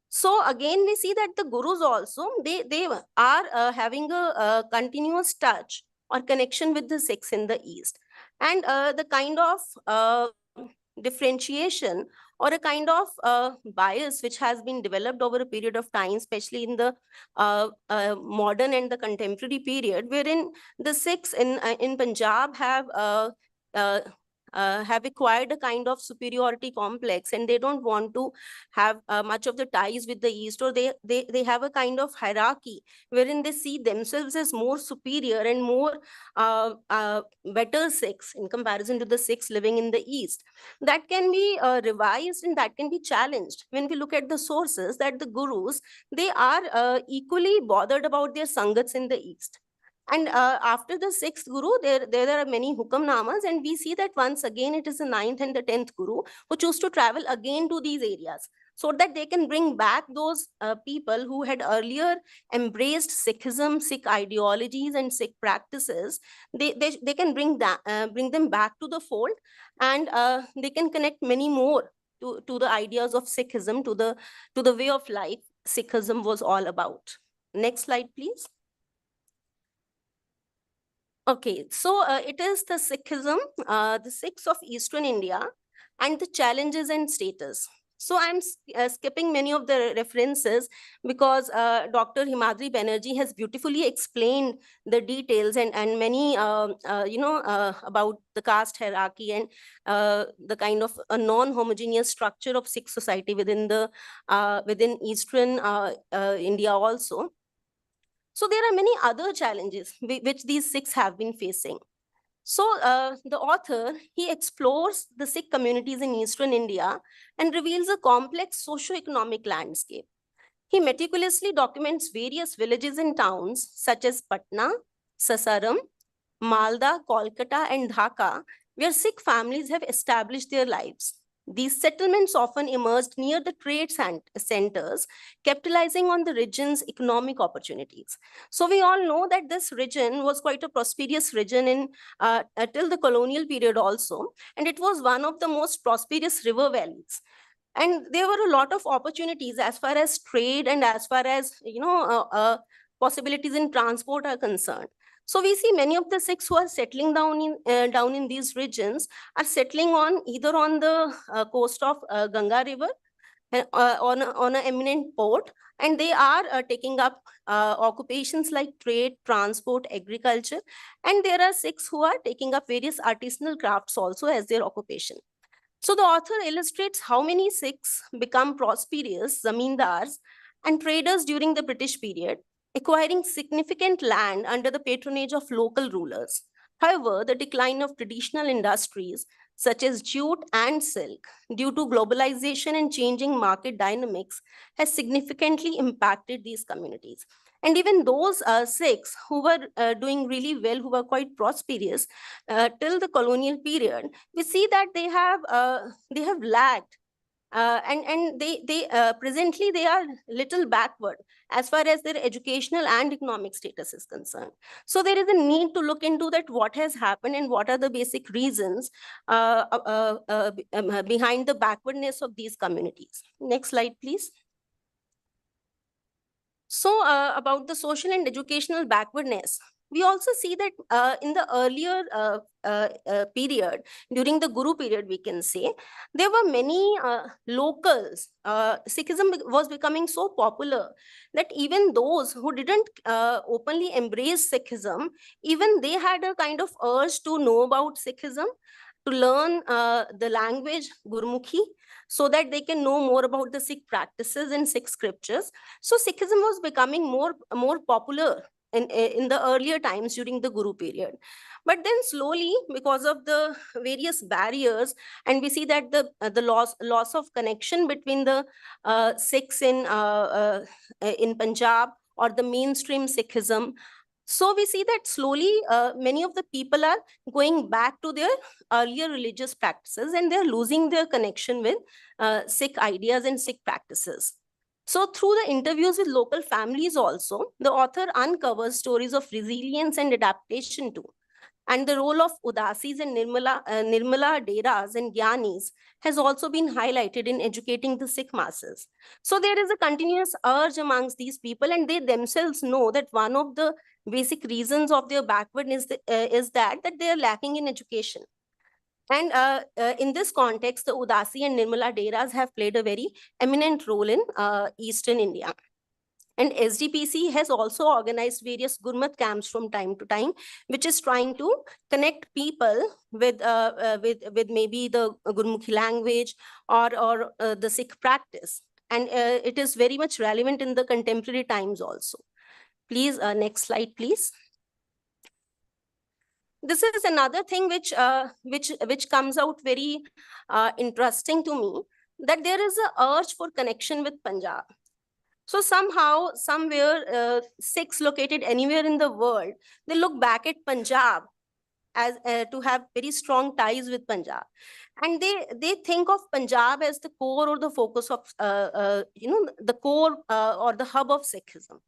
So again, we see that the Gurus also, they are having a continuous touch or connection with the Sikhs in the East. And the kind of differentiation or a kind of bias which has been developed over a period of time, especially in the modern and the contemporary period, wherein the Sikhs in Punjab have acquired a kind of superiority complex, and they don't want to have much of the ties with the East, or they have a kind of hierarchy wherein they see themselves as more superior and more better Sikhs in comparison to the Sikhs living in the East. That can be revised and that can be challenged when we look at the sources that the Gurus, they are equally bothered about their Sangats in the East. And after the 6th Guru, there are many Hukamnamas, and we see that once again it is the 9th and the 10th Guru who choose to travel again to these areas, so that they can bring back those people who had earlier embraced Sikhism, Sikh ideologies and Sikh practices. They can bring them back to the fold, and they can connect many more to the ideas of Sikhism, to the way of life Sikhism was all about. Next slide, please. Okay, so it is the Sikhism, the Sikhs of Eastern India, and the challenges and status. So I'm skipping many of the references because Dr. Himadri Banerjee has beautifully explained the details and many, about the caste hierarchy and the kind of a non-homogeneous structure of Sikh society within the within Eastern India also. So there are many other challenges which these Sikhs have been facing. So the author, he explores the Sikh communities in Eastern India and reveals a complex socio-economic landscape. He meticulously documents various villages and towns such as Patna, Sasaram, Malda, Kolkata, and Dhaka, where Sikh families have established their lives. These settlements often emerged near the trade centers, capitalizing on the region's economic opportunities. So we all know that this region was quite a prosperous region in till the colonial period also, and it was one of the most prosperous river valleys. And there were a lot of opportunities as far as trade and as far as possibilities in transport are concerned. So we see many of the Sikhs who are settling down in these regions are settling on either on the coast of Ganga River, on an eminent port, and they are taking up occupations like trade, transport, agriculture, and there are Sikhs who are taking up various artisanal crafts also as their occupation. So the author illustrates how many Sikhs become prosperous zamindars and traders during the British period, acquiring significant land under the patronage of local rulers. However, the decline of traditional industries such as jute and silk due to globalization and changing market dynamics has significantly impacted these communities. And even those Sikhs who were doing really well, who were quite prosperous till the colonial period, we see that they have lagged. And they presently they are little backward as far as their educational and economic status is concerned. So there is a need to look into that, what has happened and what are the basic reasons behind the backwardness of these communities. Next slide, please. So about the social and educational backwardness, we also see that in the earlier period, during the Guru period, we can say, there were many locals. Sikhism was becoming so popular that even those who didn't openly embrace Sikhism, even they had a kind of urge to know about Sikhism, to learn the language Gurmukhi, so that they can know more about the Sikh practices and Sikh scriptures. So Sikhism was becoming more popular in the earlier times during the Guru period. But then slowly, because of the various barriers, and we see that the loss of connection between the Sikhs in Punjab or the mainstream Sikhism. So we see that slowly many of the people are going back to their earlier religious practices and they're losing their connection with Sikh ideas and Sikh practices. So through the interviews with local families also, the author uncovers stories of resilience and adaptation too. And the role of Udasis and Nirmala Deras and Gyanis has also been highlighted in educating the Sikh masses. So there is a continuous urge amongst these people, and they themselves know that one of the basic reasons of their backwardness is that they are lacking in education. And in this context, the Udasi and Nirmala Deras have played a very eminent role in Eastern India. And SGPC has also organized various Gurmat camps from time to time, which is trying to connect people with maybe the Gurmukhi language or the Sikh practice. And it is very much relevant in the contemporary times also. Please, next slide, please. This is another thing which comes out very interesting to me, that there is an urge for connection with Punjab. So somehow, somewhere, Sikhs located anywhere in the world, they look back at Punjab as to have very strong ties with Punjab, and they think of Punjab as the core or the focus of the core or the hub of Sikhism.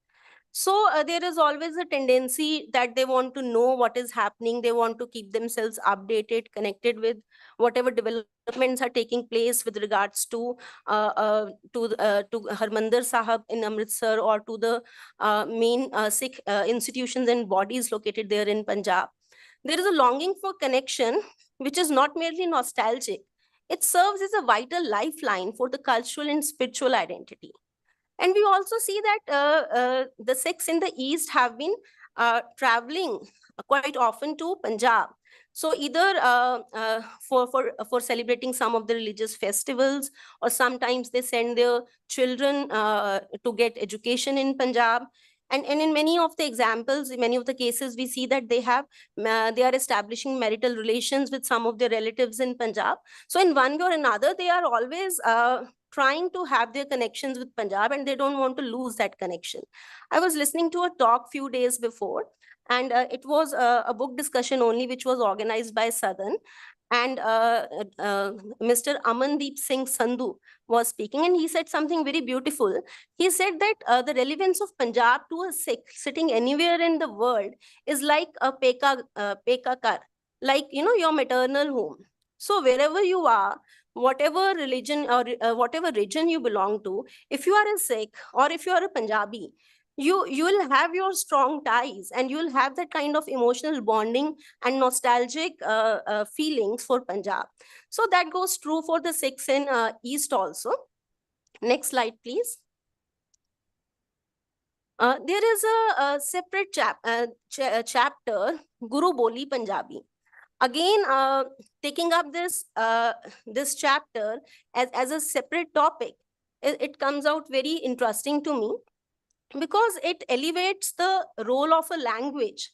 So there is always a tendency that they want to know what is happening. They want to keep themselves updated, connected with whatever developments are taking place with regards to Harmandir Sahib in Amritsar, or to the main Sikh institutions and bodies located there in Punjab. There is a longing for connection, which is not merely nostalgic. It serves as a vital lifeline for the cultural and spiritual identity. And we also see that the Sikhs in the East have been traveling quite often to Punjab. So either for celebrating some of the religious festivals, or sometimes they send their children to get education in Punjab. And in many of the examples, in many of the cases, we see that they are establishing marital relations with some of their relatives in Punjab. So in one way or another, they are always trying to have their connections with Punjab, and they don't want to lose that connection. I was listening to a talk few days before, and it was a book discussion only, which was organized by Sadan. And Mr. Amandeep Singh Sandhu was speaking, and he said something very beautiful. He said that the relevance of Punjab to a Sikh sitting anywhere in the world is like a peka kar, like, your maternal home. So wherever you are, whatever religion or whatever region you belong to, if you are a Sikh or if you are a Punjabi, you will have your strong ties, and you will have that kind of emotional bonding and nostalgic feelings for Punjab. So that goes true for the Sikhs in East also. Next slide, please. There is a separate chapter, Guru Boli Punjabi. Again, taking up this chapter as a separate topic, it comes out very interesting to me, because it elevates the role of a language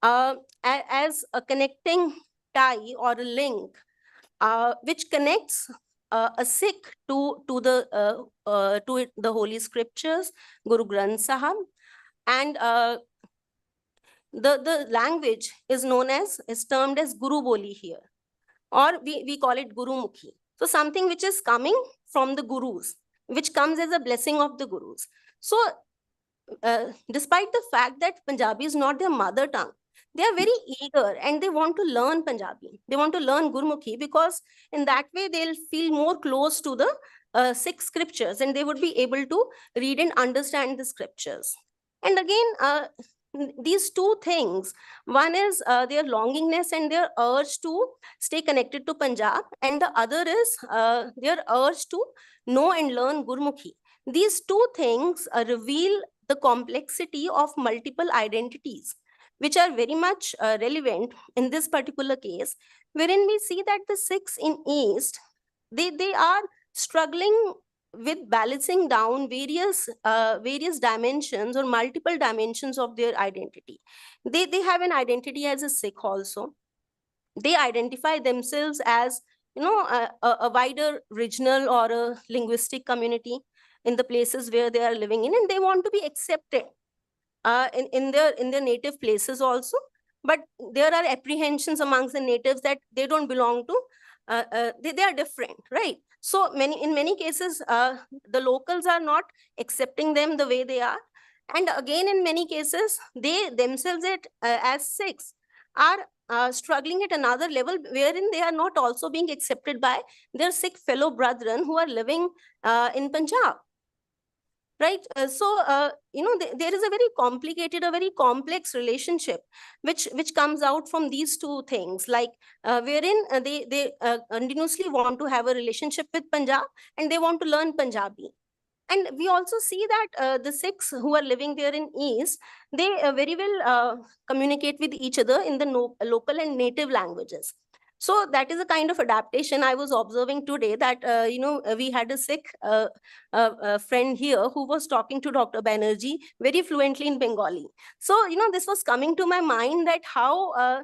as a connecting tie or a link, which connects a Sikh to the Holy Scriptures, Guru Granth Sahib, and the language is termed as Guru Boli here, or we call it Guru Mukhi. So something which is coming from the Gurus, which comes as a blessing of the Gurus. So despite the fact that Punjabi is not their mother tongue, they are very eager and they want to learn Punjabi. They want to learn Gurmukhi, because in that way they'll feel more close to the Sikh scriptures, and they would be able to read and understand the scriptures. And again, these two things, one is their longingness and their urge to stay connected to Punjab, and the other is their urge to know and learn Gurmukhi. These two things reveal the complexity of multiple identities, which are very much relevant in this particular case, wherein we see that the Sikhs in East, they are struggling with balancing down various dimensions or multiple dimensions of their identity. They have an identity as a Sikh also. They identify themselves as, a wider regional or a linguistic community in the places where they are living in, and they want to be accepted in their native places also. But there are apprehensions amongst the natives that they don't belong to, they are different, right? So in many cases, the locals are not accepting them the way they are. And again, in many cases, they themselves as Sikhs are struggling at another level, wherein they are not also being accepted by their Sikh fellow brethren who are living in Punjab. Right. There is a very complicated, a very complex relationship which comes out from these two things, like wherein they continuously want to have a relationship with Punjab, and they want to learn Punjabi. And we also see that the Sikhs who are living there in East, they very well communicate with each other in the local and native languages. So that is a kind of adaptation I was observing today, that, we had a Sikh friend here who was talking to Dr. Banerjee very fluently in Bengali. So, this was coming to my mind, that how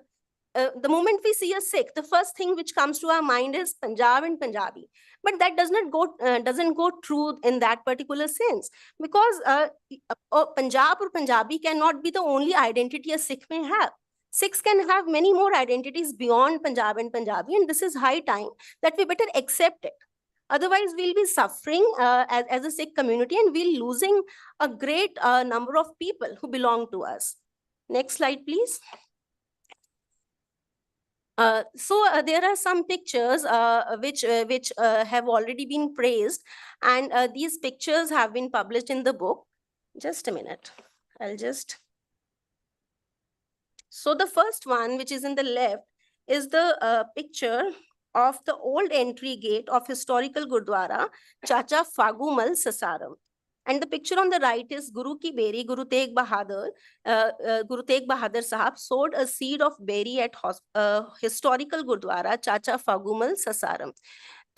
the moment we see a Sikh, the first thing which comes to our mind is Punjab and Punjabi. But that doesn't go true in that particular sense, because Punjab or Punjabi cannot be the only identity a Sikh may have. Sikhs can have many more identities beyond Punjab and Punjabi, and this is high time that we better accept it. Otherwise, we'll be suffering as a Sikh community, and we'll losing a great number of people who belong to us. Next slide, please. There are some pictures which have already been praised, and these pictures have been published in the book. Just a minute. So the first one, which is in the left, is the picture of the old entry gate of historical Gurdwara, Chacha Fagumal Sasaram. And the picture on the right is Guru Ki Beri, Guru Tegh Bahadur Sahab sowed a seed of berry at historical Gurdwara, Chacha Fagumal Sasaram.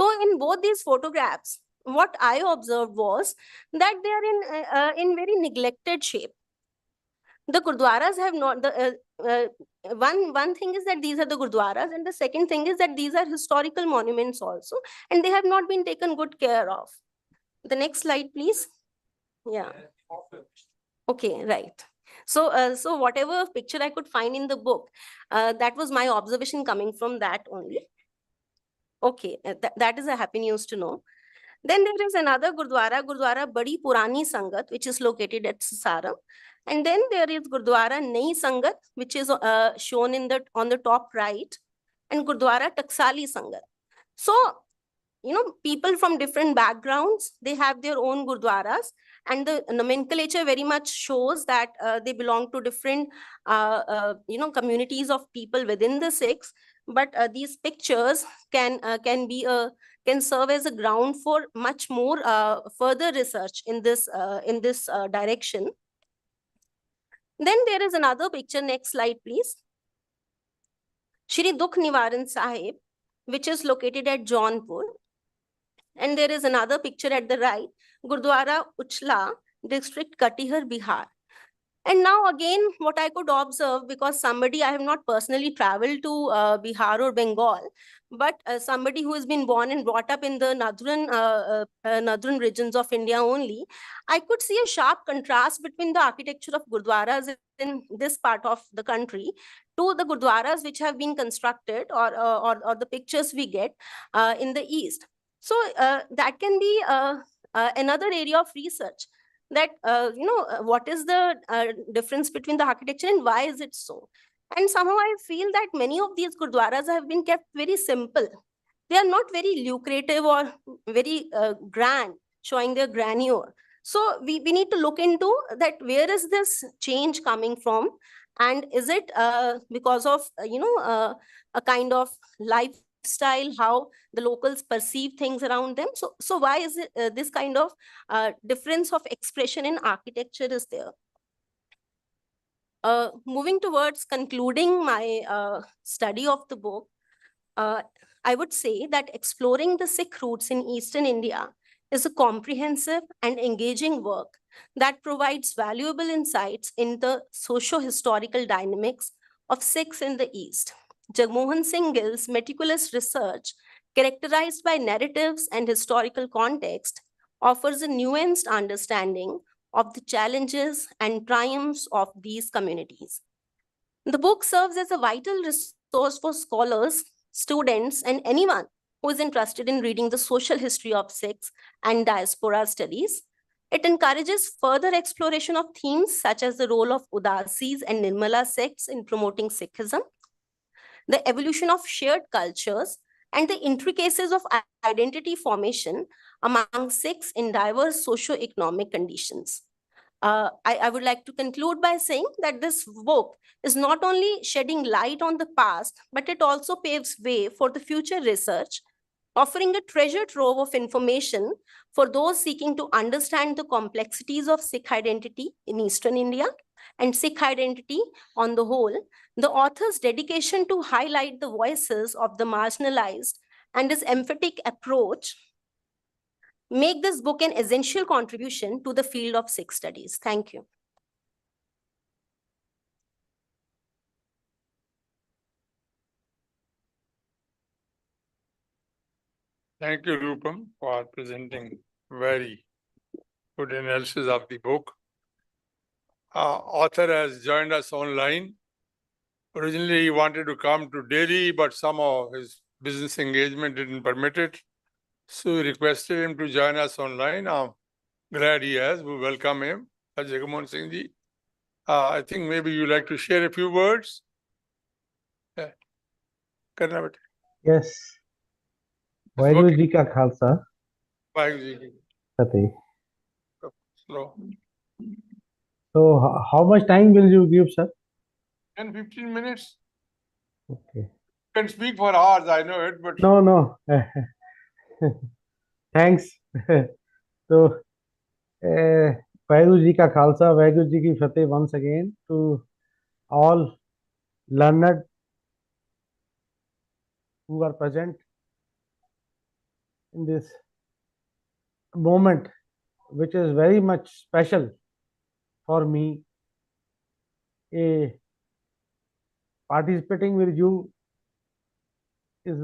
So in both these photographs, what I observed was that they are in very neglected shape. The Gurdwaras have not, one thing is that these are the Gurdwaras, and the second thing is that these are historical monuments also, and they have not been taken good care of. The next slide, please. Yeah. Okay, right. So whatever picture I could find in the book, that was my observation coming from that only. Okay, that is a happy news to know. Then there is another Gurdwara, Gurdwara Badi Purani Sangat, which is located at Sasaram. And then there is Gurdwara Nayi Sangat, which is shown on the top right, and Gurdwara Taksali Sangat. So, you know, people from different backgrounds, they have their own Gurdwaras, and the nomenclature very much shows that they belong to different, communities of people within the Sikhs. But these pictures can serve as a ground for much more further research in this direction. Then there is another picture. Next slide, please. Shri Dukh Nivaran Sahib, which is located at Jaunpur. And there is another picture at the right, Gurdwara Uchla, district Katihar, Bihar. And now again, what I could observe, because I have not personally traveled to Bihar or Bengal, but somebody who has been born and brought up in the northern regions of India only, I could see a sharp contrast between the architecture of Gurdwaras in this part of the country to the Gurdwaras which have been constructed, or the pictures we get in the east. So that can be another area of research, that what is the difference between the architecture and why is it so. And somehow I feel that many of these Gurdwaras have been kept very simple. They are not very lucrative or very grand, showing their grandeur. So we need to look into that, where is this change coming from, and is it because of a kind of lifestyle, how the locals perceive things around them. So why is it this kind of difference of expression in architecture is there? Moving towards concluding my study of the book, I would say that exploring the Sikh roots in Eastern India is a comprehensive and engaging work that provides valuable insights in the socio-historical dynamics of Sikhs in the East. Jagmohan Singh Gill's meticulous research, characterized by narratives and historical context, offers a nuanced understanding of the challenges and triumphs of these communities. The book serves as a vital resource for scholars, students, and anyone who is interested in reading the social history of Sikhs and diaspora studies. It encourages further exploration of themes such as the role of Udasis and Nirmala sects in promoting Sikhism, the evolution of shared cultures, and the intricacies of identity formation among Sikhs in diverse socio-economic conditions. I would like to conclude by saying that this book is not only shedding light on the past, but it also paves way for the future research, offering a treasure trove of information for those seeking to understand the complexities of Sikh identity in Eastern India and Sikh identity on the whole. The author's dedication to highlight the voices of the marginalized and his emphatic approach make this book an essential contribution to the field of Sikh studies. Thank you. Thank you, Roopam, for presenting very good analysis of the book. Author has joined us online. Originally, he wanted to come to Delhi, but somehow his business engagement didn't permit it. So we requested him to join us online. I'm glad he has. We welcome him, Jagmohan Singh Ji. I think maybe you'd like to share a few words. Yeah. Yes. Vaheguru Ji Ka Khalsa. Vaheguru Ji. Fateh. Slow. So how much time will you give, sir? 10-15 minutes. Okay. can speak for hours, I know it, but No. Thanks. So, Vaheguru Ji Ka Khalsa, Vaheguru Ji Ki Fateh once again to all learned who are present in this moment, which is very much special for me. Participating with you is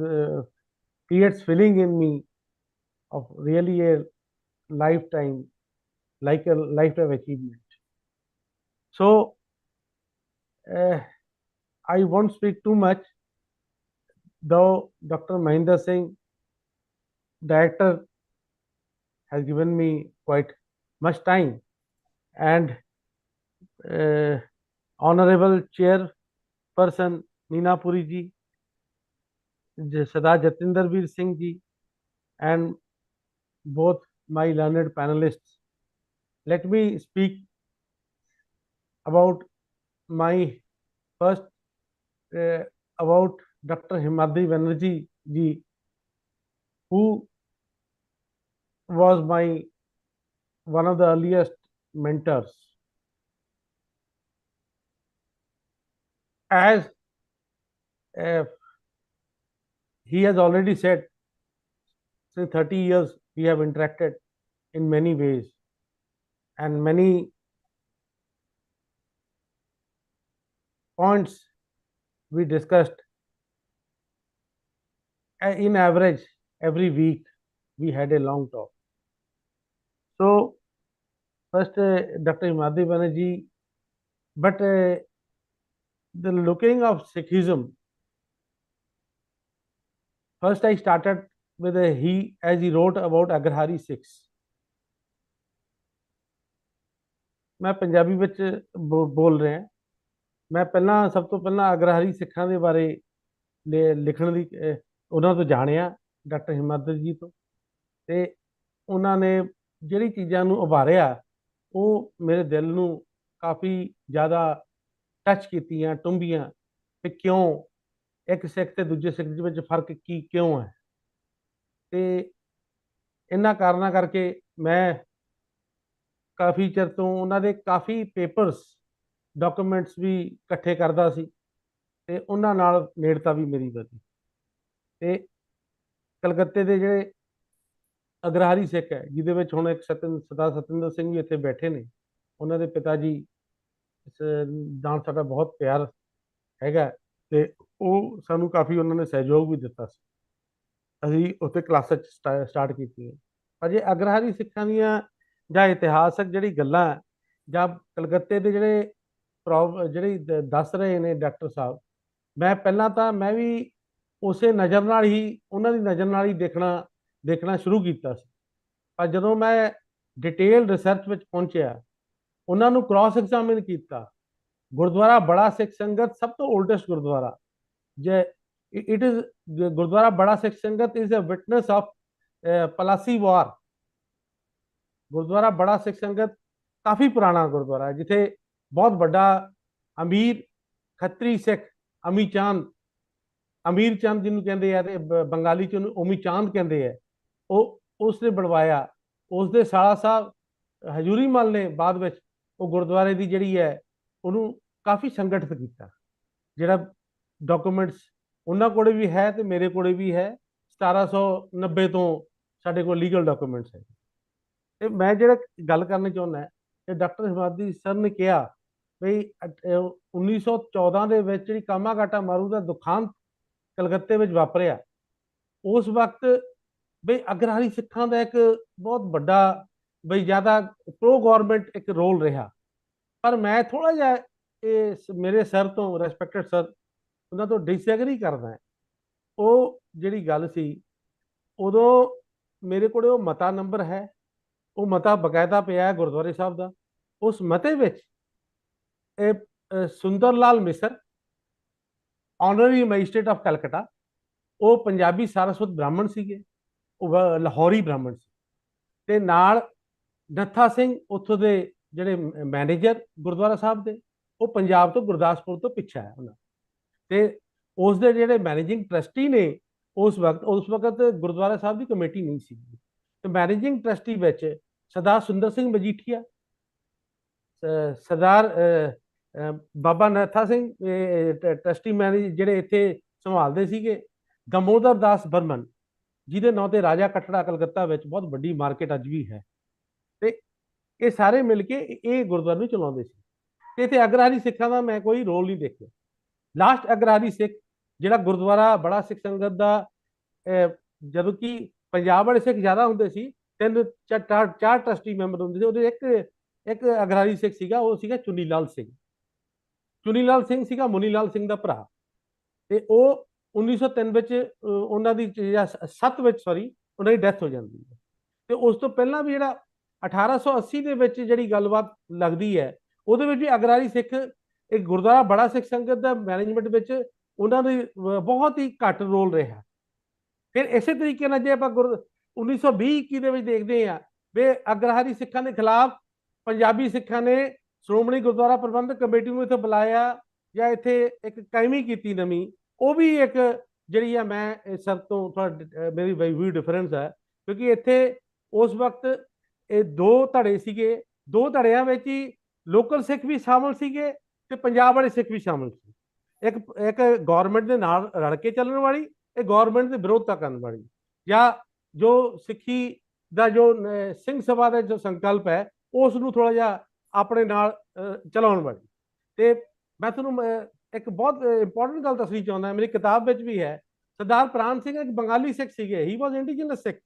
creates feeling in me of really a lifetime, like a lifetime achievement. So I won't speak too much, though Dr. Mahinder Singh, director, has given me quite much time, and Honorable Chairperson Neena Puri ji, Sardar Jatinder Singh ji, and both my learned panelists. Let me speak about my first about Dr. Himadri Banerjee ji, who was my one of the earliest mentors. As he has already said, since 30 years we have interacted in many ways, and many points we discussed. In average, every week we had a long talk. So first, Dr. Himadri Banerjee, but the looking of Sikhism, first I started with as he wrote about Agrahari Sikhs. मैं पंजाबी ਵਿੱਚ ਬੋਲ ਰਿਹਾ, ਮੈਂ ਪਹਿਲਾਂ ਸਭ ਤੋਂ ਪਹਿਲਾਂ ਅਗਰਹਾਰੀ ਸਿੱਖਾਂ ਦੇ ਬਾਰੇ ਲਿਖਣ ਦੀ ਉਹਨਾਂ ਤੋਂ ਜਾਣਿਆ, ਡਾਕਟਰ ਹਿਮਾਦਰੀ ਜੀ ਤੋਂ, ਤੇ ਉਹਨਾਂ ਨੇ ਜਿਹੜੀ ਚੀਜ਼ਾਂ ਨੂੰ ਉਭਾਰਿਆ ਉਹ ਮੇਰੇ ਦਿਲ ਨੂੰ ਕਾਫੀ ਜ਼ਿਆਦਾ ਟੱਚ ਕੀਤੀਆਂ, ਟੁੰਬੀਆਂ, ਕਿ ਕਿਉਂ ਇੱਕ ਸਿੱਖ ਤੇ ਦੂਜੇ ਸਿੱਖ ਦੇ ਵਿੱਚ ਫਰਕ ਕਿਉਂ ਹੈ। ਤੇ ਇਹਨਾਂ ਕਾਰਨਾਂ ਕਰਕੇ ਮੈਂ ਕਾਫੀ ਚਿਰ ਤੋਂ ਉਹਨਾਂ ਦੇ ਕਾਫੀ ਪੇਪਰਸ, ਡਾਕੂਮੈਂਟਸ ਵੀ ਇਕੱਠੇ ਕਰਦਾ ਸੀ, ਤੇ ਉਹਨਾਂ ਨਾਲ ਨੇੜਤਾ ਵੀ ਮੇਰੀ ਵਧੀ। ਤੇ ਕਲਕੱਤੇ ਦੇ ਜਿਹੜੇ ਅਗਰਹਾਰੀ ਸਿੱਖ ਹੈ, ਜਿਹਦੇ ਵਿੱਚ ਹੁਣ ਇੱਕ ਸਰਦਾਰ ਸਤਿੰਦਰ ਸਿੰਘ ਵੀ ਇੱਥੇ ਬੈਠੇ ਨੇ, ਉਹਨਾਂ ਦੇ ਪਿਤਾ ਜੀ ਇਸ ਨਾਲ ਸਾਡਾ ਬਹੁਤ ਪਿਆਰ ਹੈਗਾ, ਤੇ ਉਹ ਸਾਨੂੰ ਕਾਫੀ ਉਹਨਾਂ ਨੇ ਸਹਿਯੋਗ ਵੀ ਦਿੱਤਾ ਸੀ। ਅਸੀਂ ਉੱਥੇ ਕਲਾਸਾਂ 'ਚ ਸਟਾਰਟ ਕੀਤੀਆਂ। ਪਰ ਜੇ ਅਗਰਹਾਰੀ ਸਿੱਖਾਂ ਦੀਆਂ ਜਾਂ ਇਤਿਹਾਸਕ ਜਿਹੜੀ ਗੱਲਾਂ, ਜਾਂ ਕਲਕੱਤੇ ਦੇ ਜਿਹੜੇ ਜਿਹੜੀ ਦੱਸ ਰਹੇ ਨੇ ਡਾਕਟਰ ਸਾਹਿਬ, ਮੈਂ ਪਹਿਲਾਂ ਤਾਂ ਮੈਂ ਵੀ ਉਸੇ ਨਜ਼ਰ ਨਾਲ ਹੀ, ਉਹਨਾਂ ਦੀ ਨਜ਼ਰ ਨਾਲ ਹੀ ਦੇਖਣਾ ਸ਼ੁਰੂ ਕੀਤਾ ਸੀ। ਪਰ ਜਦੋਂ ਮੈਂ ਡਿਟੇਲ ਰਿਸਰਚ ਵਿੱਚ ਪਹੁੰਚਿਆ, ਉਹਨਾਂ ਨੂੰ ਕ੍ਰਾਸ ਐਗਜ਼ਾਮਿਨ ਕੀਤਾ, ਗੁਰਦੁਆਰਾ ਬੜਾ ਸਿੱਖ ਸੰਗਤ ਸਭ ਤੋਂ ਓਲਡੈਸਟ ਗੁਰਦੁਆਰਾ, ਜੇ it is ਗੁਰਦੁਆਰਾ ਬੜਾ ਸਿੱਖ ਸੰਗਤ is a witness of Palasi ਵਾਰ। ਗੁਰਦੁਆਰਾ ਬੜਾ ਸਿੱਖ ਸੰਗਤ ਕਾਫੀ ਪੁਰਾਣਾ ਗੁਰਦੁਆਰਾ ਹੈ, ਜਿੱਥੇ ਬਹੁਤ ਵੱਡਾ ਅਮੀਰ ਖੱਤਰੀ ਸਿੱਖ ਅਮੀ ਚੰਦ, ਅਮੀਰ ਚੰਦ ਜਿਹਨੂੰ ਕਹਿੰਦੇ ਆ, ਤੇ ਬੰਗਾਲੀ 'ਚ ਉਹਨੂੰ ਓਮੀ ਚਾਂਦ ਕਹਿੰਦੇ ਆ, ਉਹ ਉਸਨੇ ਬਣਵਾਇਆ। ਉਸਦੇ ਸਾਲਾ ਸਾਹਿਬ ਹਜੂਰੀ ਮਲ ਨੇ ਬਾਅਦ ਵਿੱਚ ਉਹ ਗੁਰਦੁਆਰੇ ਦੀ ਜਿਹੜੀ ਹੈ ਉਹਨੂੰ ਕਾਫੀ ਸੰਗਠਿਤ ਕੀਤਾ, ਜਿਹੜਾ ਡਾਕੂਮੈਂਟਸ ਉਹਨਾਂ ਕੋਲ ਵੀ ਹੈ ਤੇ ਮੇਰੇ ਕੋਲ ਵੀ ਹੈ। 1790 ਤੋਂ ਸਾਡੇ ਕੋਲ ਲੀਗਲ ਡਾਕੂਮੈਂਟਸ ਹੈ। ਤੇ ਮੈਂ ਜਿਹੜਾ ਗੱਲ ਕਰਨੀ ਚਾਹੁੰਦਾ ਕਿ ਡਾਕਟਰ ਹਿਮਾਦਰੀ ਸਰ ਨੇ ਕਿਹਾ ਵੀ 1914 ਦੇ ਵਿੱਚ ਜਿਹੜੀ ਕਾਮਾਗਾਟਾ ਮਾਰੂ ਦਾ ਦੁਖਾਂਤ ਕਲਕੱਤੇ ਵਿੱਚ ਵਾਪਰਿਆ, ਉਸ ਵਕਤ ਬਈ ਅਗਰਹਾਰੀ ਸਿੱਖਾਂ ਦਾ ਇੱਕ ਬਹੁਤ ਵੱਡਾ ਬਈ ਜ਼ਿਆਦਾ ਪ੍ਰੋ ਗੌਰਮੈਂਟ ਇੱਕ ਰੋਲ ਰਿਹਾ। ਪਰ ਮੈਂ ਥੋੜਾ ਜਿਹਾ ਇਹ ਮੇਰੇ ਸਰ ਤੋਂ, ਰੈਸਪੈਕਟਡ ਸਰ, ਉਹਨਾਂ ਤੋਂ ਡਿਸਐਗਰੀ ਕਰਦਾ। ਉਹ ਜਿਹੜੀ ਗੱਲ ਸੀ, ਉਦੋਂ ਮੇਰੇ ਕੋਲ ਉਹ ਮਤਾ ਨੰਬਰ ਹੈ, ਉਹ ਮਤਾ ਬਕਾਇਦਾ ਪਿਆ ਗੁਰਦੁਆਰੇ ਸਾਹਿਬ ਦਾ। ਉਸ ਮਤੇ ਵਿੱਚ ਇਹ ਸੁੰਦਰ ਲਾਲ ਮਿਸਰ, ਆਨਰਰੀ ਮੈਜਿਸਟ੍ਰੇਟ ਆਫ ਕਲਕੱਤਾ, ਉਹ ਪੰਜਾਬੀ ਸਾਰਸਵਤ ਬ੍ਰਾਹਮਣ ਸੀਗੇ, ਉਹ ਲਾਹੌਰੀ ਬ੍ਰਾਹਮਣ ਸੀ, ਤੇ ਨਾਲ ਨੱਥਾ ਸਿੰਘ ਉੱਥੋਂ ਦੇ ਜਿਹੜੇ ਮੈਨੇਜਰ ਗੁਰਦੁਆਰਾ ਸਾਹਿਬ ਦੇ, ਉਹ ਪੰਜਾਬ ਤੋਂ, ਗੁਰਦਾਸਪੁਰ ਤੋਂ ਪਿੱਛਾ ਹੈ ਉਹਨਾਂ। ਤੇ ਉਸ ਦੇ ਜਿਹੜੇ ਮੈਨੇਜਿੰਗ ਟਰਸਟੀ ਨੇ ਉਸ ਵਕਤ ਗੁਰਦੁਆਰਾ ਸਾਹਿਬ ਦੀ ਕਮੇਟੀ ਨਹੀਂ ਸੀ, ਤੇ ਮੈਨੇਜਿੰਗ ਟਰਸਟੀ ਵਿੱਚ ਸਰਦਾਰ ਸੁੰਦਰ ਸਿੰਘ ਮਜੀਠੀਆ, ਸਰਦਾਰ ਬਾਬਾ ਨੱਥਾ ਸਿੰਘ ਟਰਸਟੀ ਮੈਨੇਜ ਜਿਹੜੇ ਇੱਥੇ ਸੰਭਾਲਦੇ ਸੀਗੇ, ਦਮੋਦਰ ਦਾਸ ਬਰਮਨ ਜਿਹਦੇ ਨਾਂ ਤੇ ਰਾਜਾ ਕਟੜਾ ਕਲਕੱਤਾ ਵਿੱਚ ਬਹੁਤ ਵੱਡੀ ਮਾਰਕੀਟ ਅੱਜ ਵੀ ਹੈ, ਤੇ ਇਹ ਸਾਰੇ ਮਿਲ ਕੇ ਇਹ ਗੁਰਦੁਆਰੇ ਨੂੰ ਚਲਾਉਂਦੇ ਸੀ। ਤੇ ਇੱਥੇ ਅਗਰਹਾਰੀ ਸਿੱਖਾਂ ਦਾ ਮੈਂ ਕੋਈ ਰੋਲ ਨਹੀਂ ਦੇਖਿਆ। ਲਾਸਟ ਅਗਰਹਾਰੀ ਸਿੱਖ ਜਿਹੜਾ ਗੁਰਦੁਆਰਾ ਬੜਾ ਸਿੱਖ ਸੰਗਤ ਦਾ, ਜਦੋਂ ਕਿ ਪੰਜਾਬ ਵਾਲੇ ਸਿੱਖ ਜ਼ਿਆਦਾ ਹੁੰਦੇ ਸੀ, 3-4 ਟਰਸਟੀ ਮੈਂਬਰ ਹੁੰਦੇ ਸੀ, ਉਹਦੇ ਇੱਕ ਅਗਰਹਾਰੀ ਸਿੱਖ ਸੀਗਾ, ਉਹ ਸੀਗਾ ਚੁਨੀ ਲਾਲ ਸਿੰਘ। ਚੁਨੀ ਲਾਲ ਸਿੰਘ ਸੀਗਾ ਮੁਨੀ ਲਾਲ ਸਿੰਘ ਦਾ ਭਰਾ, ਤੇ ਉਹ 1903 ਵਿੱਚ ਉਹਨਾਂ ਦੀ 7 ਵਿੱਚ ਉਹਨਾਂ ਦੀ ਡੈਥ ਹੋ ਜਾਂਦੀ ਹੈ। ਤੇ ਉਸ ਤੋਂ ਪਹਿਲਾਂ ਵੀ ਜਿਹੜਾ 1880 ਦੇ ਵਿੱਚ ਜਿਹੜੀ ਗੱਲਬਾਤ ਲੱਗਦੀ ਹੈ, ਉਹਦੇ ਵਿੱਚ ਵੀ ਅਗਰਹਾਰੀ ਸਿੱਖ ਇੱਕ ਗੁਰਦੁਆਰਾ ਬੜਾ ਸਿੱਖ ਸੰਗਤ ਦਾ ਮੈਨੇਜਮੈਂਟ ਵਿੱਚ ਉਹਨਾਂ ਦੀ ਬਹੁਤ ਹੀ ਘੱਟ ਰੋਲ ਰਿਹਾ। ਫਿਰ ਇਸੇ ਤਰੀਕੇ ਨਾਲ ਜੇ ਆਪਾਂ 1920-21 ਦੇ ਵਿੱਚ ਦੇਖਦੇ ਹਾਂ ਵੀ ਅਗਰਹਾਰੀ ਸਿੱਖਾਂ ਦੇ ਖਿਲਾਫ ਪੰਜਾਬੀ ਸਿੱਖਾਂ ਨੇ ਸ਼੍ਰੋਮਣੀ ਗੁਰਦੁਆਰਾ ਪ੍ਰਬੰਧਕ ਕਮੇਟੀ ਨੂੰ ਇੱਥੇ ਬੁਲਾਇਆ ਜਾਂ ਇੱਥੇ ਇੱਕ ਕਾਇਮੀ ਕੀਤੀ ਨਵੀਂ, ਉਹ ਵੀ ਇੱਕ ਜਿਹੜੀ ਆ ਮੈਂ ਸਭ ਤੋਂ ਮੇਰੀ ਵੀ ਡਿਫਰੈਂਸ ਹੈ, ਕਿਉਂਕਿ ਇੱਥੇ ਉਸ ਵਕਤ ਇਹ 2 ਧੜੇ ਸੀਗੇ, 2 ਧੜਿਆਂ ਵਿੱਚ ਹੀ ਲੋਕਲ ਸਿੱਖ ਵੀ ਸ਼ਾਮਲ ਸੀਗੇ ਤੇ ਪੰਜਾਬ ਵਾਲੇ ਸਿੱਖ ਵੀ ਸ਼ਾਮਲ ਸੀ। ਇੱਕ ਗੌਰਮੈਂਟ ਦੇ ਨਾਲ ਰਲ ਕੇ ਚੱਲਣ ਵਾਲੀ, ਇਹ ਗੌਰਮੈਂਟ ਦੇ ਵਿਰੋਧਤਾ ਕਰਨ ਵਾਲੀ, ਜਾਂ ਜੋ ਸਿੱਖੀ ਦਾ ਜੋ ਸਿੰਘ ਸਭਾ ਦਾ ਜੋ ਸੰਕਲਪ ਹੈ ਉਸ ਨੂੰ ਥੋੜਾ ਜਿਹਾ ਆਪਣੇ ਨਾਲ ਚਲਾਉਣ ਵਾਲੀ। ਤੇ ਮੈਂ ਤੁਹਾਨੂੰ ਇੱਕ ਬਹੁਤ ਇੰਪੋਰਟੈਂਟ ਗੱਲ ਦੱਸਣੀ ਚਾਹੁੰਦਾ, ਮੇਰੀ ਕਿਤਾਬ ਵਿੱਚ ਵੀ ਹੈ। ਸਰਦਾਰ ਪ੍ਰਾਣ ਸਿੰਘ ਇੱਕ ਬੰਗਾਲੀ ਸਿੱਖ ਸੀਗੇ, ਹੀ ਵਾਜ਼ ਇੰਡੀਜਨਸ ਸਿੱਖ।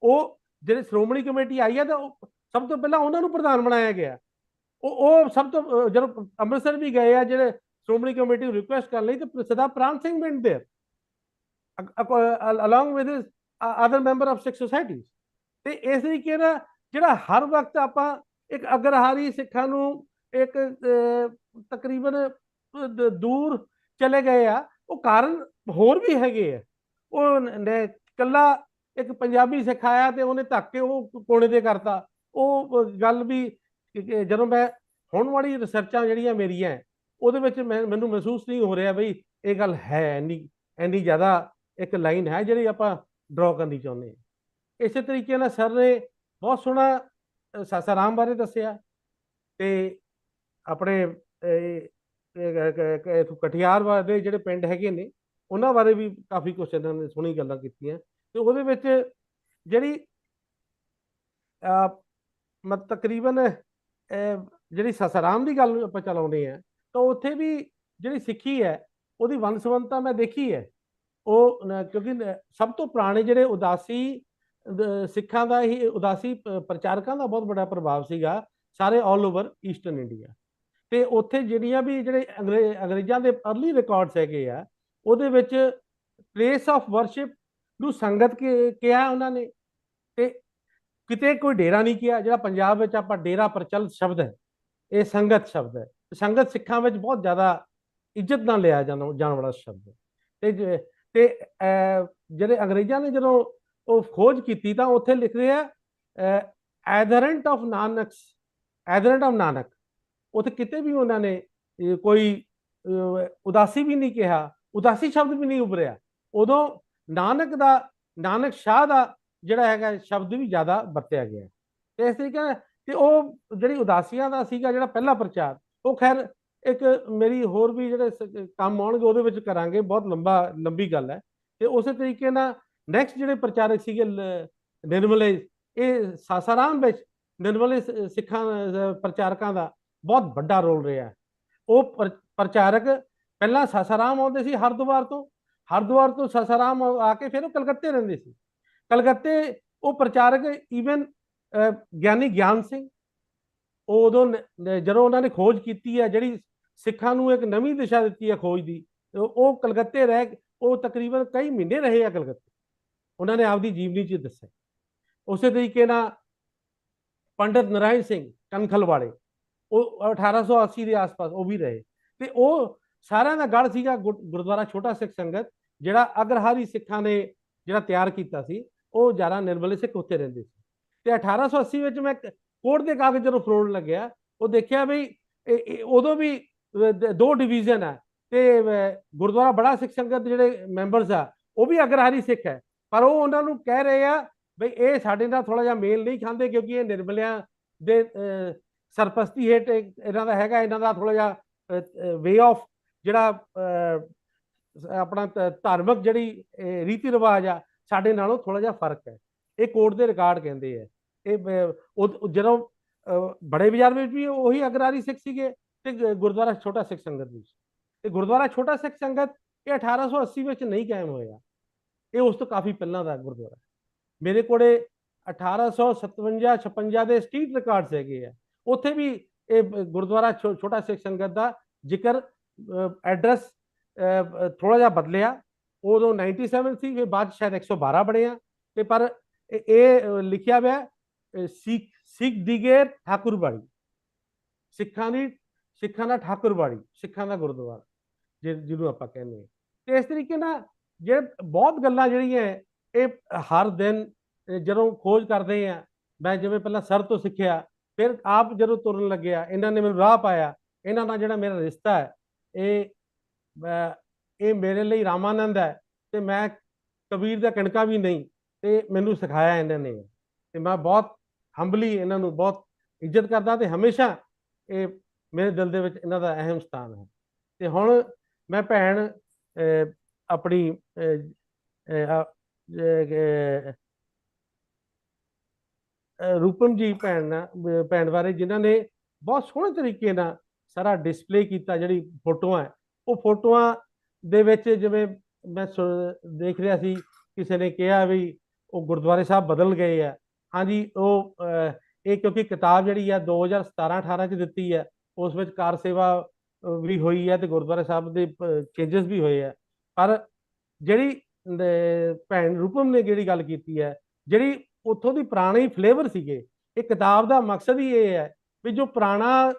ਉਹ ਜਿਹੜੇ ਸ਼੍ਰੋਮਣੀ ਕਮੇਟੀ ਆਈ ਹੈ ਤਾਂ ਸਭ ਤੋਂ ਪਹਿਲਾਂ ਉਹਨਾਂ ਨੂੰ ਪ੍ਰਧਾਨ ਬਣਾਇਆ ਗਿਆ। ਉਹ ਸਭ ਤੋਂ ਜਦੋਂ ਅੰਮ੍ਰਿਤਸਰ ਵੀ ਗਏ ਆ ਜਿਹੜੇ ਸ਼੍ਰੋਮਣੀ ਕਮੇਟੀ ਨੂੰ ਰਿਕੁਐਸਟ ਕਰਨ ਲਈ, ਤੇ ਸਰਦਾਰ ਪ੍ਰਾਣ Singh went there along with his other member of Sikh societies। ਤੇ ਇਸ ਤਰੀਕੇ ਨਾਲ ਜਿਹੜਾ ਹਰ ਵਕਤ ਆਪਾਂ ਇੱਕ ਅਗਰਹਾਰੀ ਸਿੱਖਾਂ ਨੂੰ ਇੱਕ ਤਕਰੀਬਨ ਦੂਰ ਚਲੇ ਗਏ ਆ, ਉਹ ਕਾਰਨ ਹੋਰ ਵੀ ਹੈਗੇ ਆ। ਉਹ ਇਕੱਲਾ ਇੱਕ ਪੰਜਾਬੀ ਸਿੱਖ ਆਇਆ ਤੇ ਉਹਨੇ ਧੱਕ ਕੇ ਉਹ ਕੋਨੇ ਤੇ ਕਰਤਾ, ਉਹ ਗੱਲ ਵੀ ਜਦੋਂ ਮੈਂ ਹੁਣ ਵਾਲੀ ਰਿਸਰਚਾਂ ਜਿਹੜੀਆਂ ਮੇਰੀਆਂ ਉਹਦੇ ਵਿੱਚ ਮੈਨੂੰ ਮਹਿਸੂਸ ਨਹੀਂ ਹੋ ਰਿਹਾ ਬਈ ਇਹ ਗੱਲ ਹੈ ਇੰਨੀ ਜ਼ਿਆਦਾ ਇੱਕ ਲਾਈਨ ਹੈ ਜਿਹੜੀ ਆਪਾਂ ਡਰਾ ਕਰਨੀ ਚਾਹੁੰਦੇ ਹਾਂ। ਇਸੇ ਤਰੀਕੇ ਨਾਲ ਸਰ ਨੇ ਬਹੁਤ ਸੋਹਣਾ ਸਾਸਾਰਾਮ ਬਾਰੇ ਦੱਸਿਆ, ਤੇ ਆਪਣੇ ਕਠਿਆਰ ਦੇ ਜਿਹੜੇ ਪਿੰਡ ਹੈਗੇ ਨੇ ਉਹਨਾਂ ਬਾਰੇ ਵੀ ਕਾਫੀ ਕੁਛ ਇਹਨਾਂ ਨੇ ਸੋਹਣੀ ਗੱਲਾਂ ਕੀਤੀਆਂ। ਤੇ ਉਹਦੇ ਵਿੱਚ ਜਿਹੜੀ ਤਕਰੀਬਨ ਜਿਹੜੀ ਸਾਸਾਰਾਮ ਦੀ ਗੱਲ ਆਪਾਂ ਚਲਾਉਂਦੇ ਹਾਂ ਤਾਂ ਉੱਥੇ ਵੀ ਜਿਹੜੀ ਸਿੱਖੀ ਹੈ ਉਹਦੀ ਵੰਨ-ਸੁਵੰਨਤਾ ਮੈਂ ਦੇਖੀ ਹੈ। ਉਹ ਕਿਉਂਕਿ ਸਭ ਤੋਂ ਪੁਰਾਣੇ ਜਿਹੜੇ ਉਦਾਸੀ ਸਿੱਖਾਂ ਦਾ ਹੀ ਉਦਾਸੀ ਪ੍ਰਚਾਰਕਾਂ ਦਾ ਬਹੁਤ ਵੱਡਾ ਪ੍ਰਭਾਵ ਸੀਗਾ ਸਾਰੇ ਆਲ ਓਵਰ ਈਸਟਰਨ ਇੰਡੀਆ। ਤੇ ਉੱਥੇ ਜਿਹੜੀਆਂ ਵੀ ਜਿਹੜੇ ਅੰਗਰੇਜ਼ਾਂ ਦੇ ਅਰਲੀ ਰਿਕਾਰਡਸ ਹੈਗੇ ਆ ਉਹਦੇ ਵਿੱਚ ਪਲੇਸ ਆਫ ਵਰਸ਼ਿਪ ਨੂੰ ਸੰਗਤ ਕਿਹਾ ਉਹਨਾਂ ਨੇ, ਤੇ ਕਿਤੇ ਕੋਈ ਡੇਰਾ ਨਹੀਂ ਕਿਹਾ। ਜਿਹੜਾ ਪੰਜਾਬ ਵਿੱਚ ਆਪਾਂ ਡੇਰਾ ਪ੍ਰਚਲਿਤ ਸ਼ਬਦ ਹੈ, ਇਹ ਸੰਗਤ ਸ਼ਬਦ ਹੈ। ਸੰਗਤ ਸਿੱਖਾਂ ਵਿੱਚ ਬਹੁਤ ਜ਼ਿਆਦਾ ਇੱਜ਼ਤ ਨਾਲ ਲਿਆ ਜਾਣ ਵਾਲਾ ਸ਼ਬਦ ਹੈ। ਤੇ ਜਿਹੜੇ ਅੰਗਰੇਜ਼ਾਂ ਨੇ ਜਦੋਂ ਉਹ ਖੋਜ ਕੀਤੀ ਤਾਂ ਉੱਥੇ ਲਿਖਦੇ ਆ ਐਡਹਰੈਂਟ ਆਫ ਨਾਨਕ। ਉੱਥੇ ਕਿਤੇ ਵੀ ਉਹਨਾਂ ਨੇ ਕੋਈ ਉਦਾਸੀ ਵੀ ਨਹੀਂ ਕਿਹਾ, ਉਦਾਸੀ ਸ਼ਬਦ ਵੀ ਨਹੀਂ ਉਭਰਿਆ। ਉਦੋਂ ਨਾਨਕ ਸ਼ਾਹ ਦਾ ਜਿਹੜਾ ਹੈਗਾ ਸ਼ਬਦ ਵੀ ਜ਼ਿਆਦਾ ਵਰਤਿਆ ਗਿਆ। ਤੇ ਇਸ ਤਰੀਕੇ ਨਾਲ ਤੇ ਉਹ ਜਿਹੜੀ ਉਦਾਸੀਆਂ ਦਾ ਸੀਗਾ ਜਿਹੜਾ ਪਹਿਲਾ ਪ੍ਰਚਾਰ, ਉਹ ਖੈਰ ਇੱਕ ਮੇਰੀ ਹੋਰ ਵੀ ਜਿਹੜੇ ਕੰਮ ਆਉਣਗੇ ਉਹਦੇ ਵਿੱਚ ਕਰਾਂਗੇ, ਬਹੁਤ ਲੰਬੀ ਗੱਲ ਹੈ। ਤੇ ਉਸੇ ਤਰੀਕੇ ਨਾਲ ਨੈਕਸਟ ਜਿਹੜੇ ਪ੍ਰਚਾਰਕ ਸੀਗੇ ਨਿਰਮਲੇ, ਇਹ ਸਾਸਾਰਾਮ ਵਿੱਚ ਨਿਰਮਲੇ ਸਿੱਖਾਂ ਪ੍ਰਚਾਰਕਾਂ ਦਾ ਬਹੁਤ ਵੱਡਾ ਰੋਲ ਰਿਹਾ। ਉਹ ਪ੍ਰਚਾਰਕ ਪਹਿਲਾਂ ਸਾਸਾਰਾਮ ਆਉਂਦੇ ਸੀ ਹਰਿਦੁਆਰ ਤੋਂ ਸਾਸਾਰਾਮ ਆ ਕੇ ਫਿਰ ਉਹ ਕਲਕੱਤੇ ਰਹਿੰਦੇ ਸੀ। ਕਲਕੱਤੇ ਉਹ ਪ੍ਰਚਾਰਕ ਈਵਨ ਗਿਆਨੀ ਗਿਆਨ ਸਿੰਘ, ਉਹ ਉਦੋਂ ਜਦੋਂ ਉਹਨਾਂ ਨੇ ਖੋਜ ਕੀਤੀ ਹੈ ਜਿਹੜੀ ਸਿੱਖਾਂ ਨੂੰ ਇੱਕ ਨਵੀਂ ਦਿਸ਼ਾ ਦਿੱਤੀ ਹੈ ਖੋਜ ਦੀ, ਉਹ ਕਲਕੱਤੇ ਰਹਿ ਉਹ ਤਕਰੀਬਨ ਕਈ ਮਹੀਨੇ ਰਹੇ ਆ ਕਲਕੱਤੇ। ਉਹਨਾਂ ਨੇ ਆਪਦੀ ਜੀਵਨੀ 'ਚ ਦੱਸਿਆ। ਉਸੇ ਤਰੀਕੇ ਨਾਲ ਪੰਡਿਤ ਨਾਰਾਇਣ ਸਿੰਘ ਕਨਖਲ ਵਾਲੇ, ਉਹ 1880 ਦੇ ਆਸ-ਪਾਸ ਉਹ ਵੀ ਰਹੇ। ਤੇ ਉਹ ਸਾਰਿਆਂ ਦਾ ਗੜ ਸੀਗਾ ਗੁਰਦੁਆਰਾ ਛੋਟਾ ਸਿੱਖ ਸੰਗਤ, ਜਿਹੜਾ ਅਗਰਹਾਰੀ ਸਿੱਖਾਂ ਨੇ ਜਿਹੜਾ ਤਿਆਰ ਕੀਤਾ ਸੀ। ਉਹ ਜ਼ਿਆਦਾ ਨਿਰਮਲੇ ਸਿੱਖ ਉੱਥੇ ਰਹਿੰਦੇ ਸੀ। ਤੇ 1880 ਵਿੱਚ ਮੈਂ ਕੋਰਟ ਦੇ ਕਾਗਜ਼ ਜਦੋਂ ਫਰੋੜਨ ਲੱਗਿਆ, ਉਹ ਦੇਖਿਆ ਵੀ ਉਦੋਂ ਵੀ 2 ਡਿਵੀਜ਼ਨ ਹੈ। ਤੇ ਗੁਰਦੁਆਰਾ ਬੜਾ ਸਿੱਖ ਸੰਗਤ ਦੇ ਜਿਹੜੇ ਮੈਂਬਰਸ ਆ ਉਹ ਵੀ ਅਗਰਹਾਰੀ ਸਿੱਖ ਹੈ, ਪਰ ਉਹ ਉਹਨਾਂ ਨੂੰ ਕਹਿ ਰਹੇ ਆ ਬਈ ਇਹ ਸਾਡੇ ਨਾਲ ਥੋੜਾ ਜਿਹਾ ਮੇਲ ਨਹੀਂ ਖਾਂਦੇ, ਕਿਉਂਕਿ ਇਹ ਨਿਰਮਲਿਆਂ ਦੇ ਸਰਪ੍ਰਸਤੀ ਹੇਠ ਇਹਨਾਂ ਦਾ ਹੈਗਾ, ਇਹਨਾਂ ਦਾ ਥੋੜਾ ਜਿਹਾ ਵੇ ਆਫ ਜਿਹੜਾ ਆਪਣਾ ਧਾਰਮਿਕ ਜਿਹੜੀ ਰੀਤੀ ਰਿਵਾਜ ਆ ਸਾਡੇ ਨਾਲੋਂ ਥੋੜਾ ਜਿਹਾ ਫਰਕ ਹੈ। ਇਹ ਕੋਰਟ ਦੇ ਰਿਕਾਰਡ ਕਹਿੰਦੇ ਆ। ਇਹ ਜਦੋਂ ਬੜੇ ਬਾਜ਼ਾਰ ਵਿੱਚ ਵੀ ਉਹੀ ਅਗਰਾਰੀ ਸਿੱਖ ਸੀਗੇ ਤੇ ਗੁਰਦੁਆਰਾ ਛੋਟਾ ਸਿੱਖ ਸੰਗਤ ਵਿੱਚ, ਤੇ ਗੁਰਦੁਆਰਾ ਛੋਟਾ ਸਿੱਖ ਸੰਗਤ ਇਹ 1880 ਵਿੱਚ ਨਹੀਂ ਕਾਇਮ ਹੋਇਆ, ਇਹ ਉਸ ਤੋਂ ਕਾਫੀ ਪਹਿਲਾਂ ਦਾ ਗੁਰਦੁਆਰਾ। ਮੇਰੇ ਕੋਲੇ 1857-56 ਦੇ ਸਟਰੀਟ ਰਿਕਾਰਡਸ ਹੈਗੇ ਆ, ਉੱਥੇ ਵੀ ਇਹ ਗੁਰਦੁਆਰਾ ਛੋਟਾ ਸਿੱਖ ਸੰਗਤ ਦਾ ਜ਼ਿਕਰ, ਐਡਰੈਸ ਥੋੜਾ ਜਿਹਾ ਬਦਲਿਆ, ਉਦੋਂ 97 ਸੀ, ਫਿਰ ਬਾਅਦ ਸ਼ਾਇਦ 112 ਬਣਿਆ, ਤੇ ਪਰ ਇਹ ਲਿਖਿਆ ਹੋਇਆ ਸਿੱਖ ਦੀਗੇਰ ਠਾਕੁਰਬਾੜੀ, ਸਿੱਖਾਂ ਦਾ ਠਾਕੁਰਬਾੜੀ, ਸਿੱਖਾਂ ਦਾ ਗੁਰਦੁਆਰਾ ਜਿਹਨੂੰ ਆਪਾਂ ਕਹਿੰਦੇ ਹਾਂ। ਤੇ ਇਸ ਤਰੀਕੇ ਨਾਲ ਜਿਹੜੇ ਬਹੁਤ ਗੱਲਾਂ ਜਿਹੜੀਆਂ ਇਹ ਹਰ ਦਿਨ ਜਦੋਂ ਖੋਜ ਕਰਦੇ ਆ, ਮੈਂ ਜਿਵੇਂ ਪਹਿਲਾਂ ਸਰ ਤੋਂ ਸਿੱਖਿਆ, ਫਿਰ ਆਪ ਜਦੋਂ ਤੁਰਨ ਲੱਗਿਆ ਇਹਨਾਂ ਨੇ ਮੈਨੂੰ ਰਾਹ ਪਾਇਆ। ਇਹਨਾਂ ਨਾਲ ਜਿਹੜਾ ਮੇਰਾ ਰਿਸ਼ਤਾ ਹੈ ਇਹ ਮੇਰੇ ਲਈ ਰਾਮਾਨੰਦ ਹੈ, ਤੇ ਮੈਂ ਕਬੀਰ ਦਾ ਕਣਕਾ ਵੀ ਨਹੀਂ, ਤੇ ਮੈਨੂੰ ਸਿਖਾਇਆ ਇਹਨਾਂ ਨੇ, ਤੇ ਮੈਂ ਬਹੁਤ ਹੰਬਲੀ ਇਹਨਾਂ ਨੂੰ ਬਹੁਤ ਇੱਜ਼ਤ ਕਰਦਾ, ਤੇ ਹਮੇਸ਼ਾ ਇਹ ਮੇਰੇ ਦਿਲ ਦੇ ਵਿੱਚ ਇਹਨਾਂ ਦਾ ਅਹਿਮ ਸਥਾਨ ਹੈ। ਤੇ ਹੁਣ ਮੈਂ ਭੈਣ ਆਪਣੀ ਰੂਪਮ ਜੀ ਭੈਣ ਬਾਰੇ, ਜਿਨ੍ਹਾਂ ਨੇ ਬਹੁਤ ਸੋਹਣੇ ਤਰੀਕੇ ਨਾਲ ਸਾਰਾ ਡਿਸਪਲੇ ਕੀਤਾ, ਜਿਹੜੀ ਫੋਟੋਆਂ ਹੈ, ਉਹ ਫੋਟੋਆਂ ਦੇ ਵਿੱਚ ਜਿਵੇਂ ਮੈਂ ਦੇਖ ਰਿਹਾ ਸੀ, ਕਿਸੇ ਨੇ ਕਿਹਾ ਵੀ ਉਹ ਗੁਰਦੁਆਰੇ ਸਾਹਿਬ ਬਦਲ ਗਏ ਆ। ਹਾਂਜੀ, ਉਹ ਇਹ ਕਿਉਂਕਿ ਕਿਤਾਬ ਜਿਹੜੀ ਆ 2017-18 ਚ ਦਿੱਤੀ ਹੈ, ਉਸ ਵਿੱਚ ਕਾਰ ਸੇਵਾ ਵੀ ਹੋਈ ਹੈ ਤੇ ਗੁਰਦੁਆਰਾ ਸਾਹਿਬ ਦੇ ਚੇਂਜਸ ਵੀ ਹੋਏ ਆ। ਪਰ ਜਿਹੜੀ ਭੈਣ ਰੂਪਮ ਨੇ ਜਿਹੜੀ ਗੱਲ ਕੀਤੀ ਹੈ, ਜਿਹੜੀ ਉੱਥੋਂ ਦੀ ਪੁਰਾਣੀ ਫਲੇਵਰ ਸੀਗੇ, ਇਹ ਕਿਤਾਬ ਦਾ ਮਕਸਦ ਹੀ ਇਹ ਹੈ ਵੀ ਜੋ ਪੁਰਾਣਾ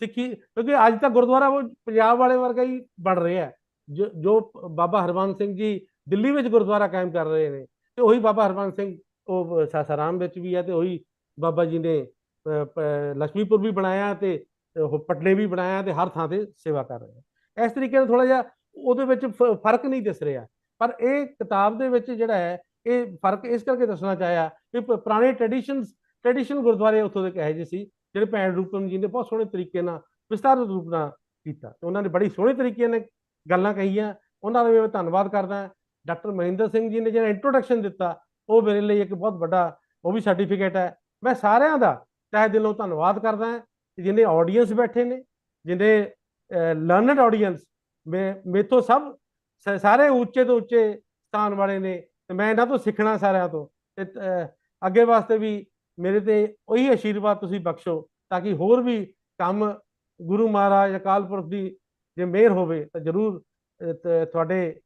ਸਿੱਖੀ, ਕਿਉਂਕਿ ਅੱਜ ਤੱਕ ਗੁਰਦੁਆਰਾ ਉਹ ਪੰਜਾਬ ਵਾਲੇ ਵਰਗਾ ਹੀ ਬਣ ਰਿਹਾ, ਜੋ ਬਾਬਾ ਹਰਬੰਸ ਸਿੰਘ ਜੀ ਦਿੱਲੀ ਵਿੱਚ ਗੁਰਦੁਆਰਾ ਕਾਇਮ ਕਰ ਰਹੇ ਨੇ, ਤੇ ਉਹੀ ਬਾਬਾ ਹਰਬੰਸ ਸਿੰਘ ਉਹ ਸਾਸਾਰਾਮ ਵਿੱਚ ਵੀ ਹੈ, ਤੇ ਉਹੀ ਬਾਬਾ ਜੀ ਨੇ ਲక్ష్ਮੀਪੁਰ ਵੀ ਬਣਾਇਆ, ਤੇ ਪਟਨੇ ਵੀ ਬਣਾਇਆ, ਤੇ ਹਰ ਥਾਂ ਤੇ ਸੇਵਾ ਕਰ ਰਹੇ ਆ। ਇਸ ਤਰੀਕੇ ਨਾਲ ਥੋੜਾ ਜਿਹਾ ਉਹਦੇ ਵਿੱਚ ਫਰਕ ਨਹੀਂ ਦਿਸ ਰਿਹਾ, ਪਰ ਇਹ ਕਿਤਾਬ ਦੇ ਵਿੱਚ ਜਿਹੜਾ ਹੈ ਇਹ ਫਰਕ ਇਸ ਕਰਕੇ ਦੱਸਣਾ ਚਾਹਿਆ ਕਿ ਪੁਰਾਣੇ ਟ੍ਰੈਡੀਸ਼ਨ ਗੁਰਦੁਆਰੇ ਉੱਥੋਂ ਦੇ ਕਹੇ ਜਿਹੇ ਸੀ, ਜਿਹੜੇ ਭੈਣ ਰੂਪਮ ਜੀ ਨੇ ਬਹੁਤ ਸੋਹਣੇ ਤਰੀਕੇ ਨਾਲ ਵਿਸਤਾਰਿਤ ਰੂਪ ਨਾਲ ਕੀਤਾ, ਤੇ ਉਹਨਾਂ ਨੇ ਬੜੀ ਸੋਹਣੇ ਤਰੀਕੇ ਨਾਲ ਗੱਲਾਂ ਕਹੀਆਂ। ਉਹਨਾਂ ਦਾ ਵੀ ਮੈਂ ਧੰਨਵਾਦ ਕਰਦਾ। ਡਾਕਟਰ ਮਹਿੰਦਰ ਸਿੰਘ ਜੀ ਨੇ ਜਿਹੜਾ ਇੰਟਰੋਡਕਸ਼ਨ ਦਿੱਤਾ, ਉਹ ਮੇਰੇ ਲਈ ਇੱਕ ਬਹੁਤ ਵੱਡਾ ਉਹ ਵੀ ਸਰਟੀਫਿਕੇਟ ਹੈ। ਮੈਂ ਸਾਰਿਆਂ ਦਾ ਤਹਿ ਦਿਲੋਂ ਧੰਨਵਾਦ ਕਰਦਾ ਜਿਹਨੇ ਆਡੀਅנס ਬੈਠੇ ਨੇ, ਜਿਹਨੇ ਲਰਨਡ ਆਡੀਅנס, ਮੇਥੋਂ ਸਾਰੇ ਉੱਚੇ ਤੋਂ ਉੱਚੇ ਸਥਾਨ ਵਾਲੇ ਨੇ, ਤੇ ਮੈਂ ਇਹਨਾਂ ਤੋਂ ਸਿੱਖਣਾ ਸਾਰਿਆਂ ਤੋਂ, ਤੇ ਅੱਗੇ ਵਾਸਤੇ ਵੀ ਮੇਰੇ ਤੇ ਉਹੀ ਆਸ਼ੀਰਵਾਦ ਤੁਸੀਂ ਬਖਸ਼ੋ, ਤਾਂ ਕਿ ਹੋਰ ਵੀ ਕੰਮ ਗੁਰੂ ਮਹਾਰਾਜ ਅਕਾਲ ਪੁਰਖ ਦੀ ਜੇ ਮਿਹਰ ਹੋਵੇ ਤਾਂ ਜ਼ਰੂਰ ਤੁਹਾਡੇ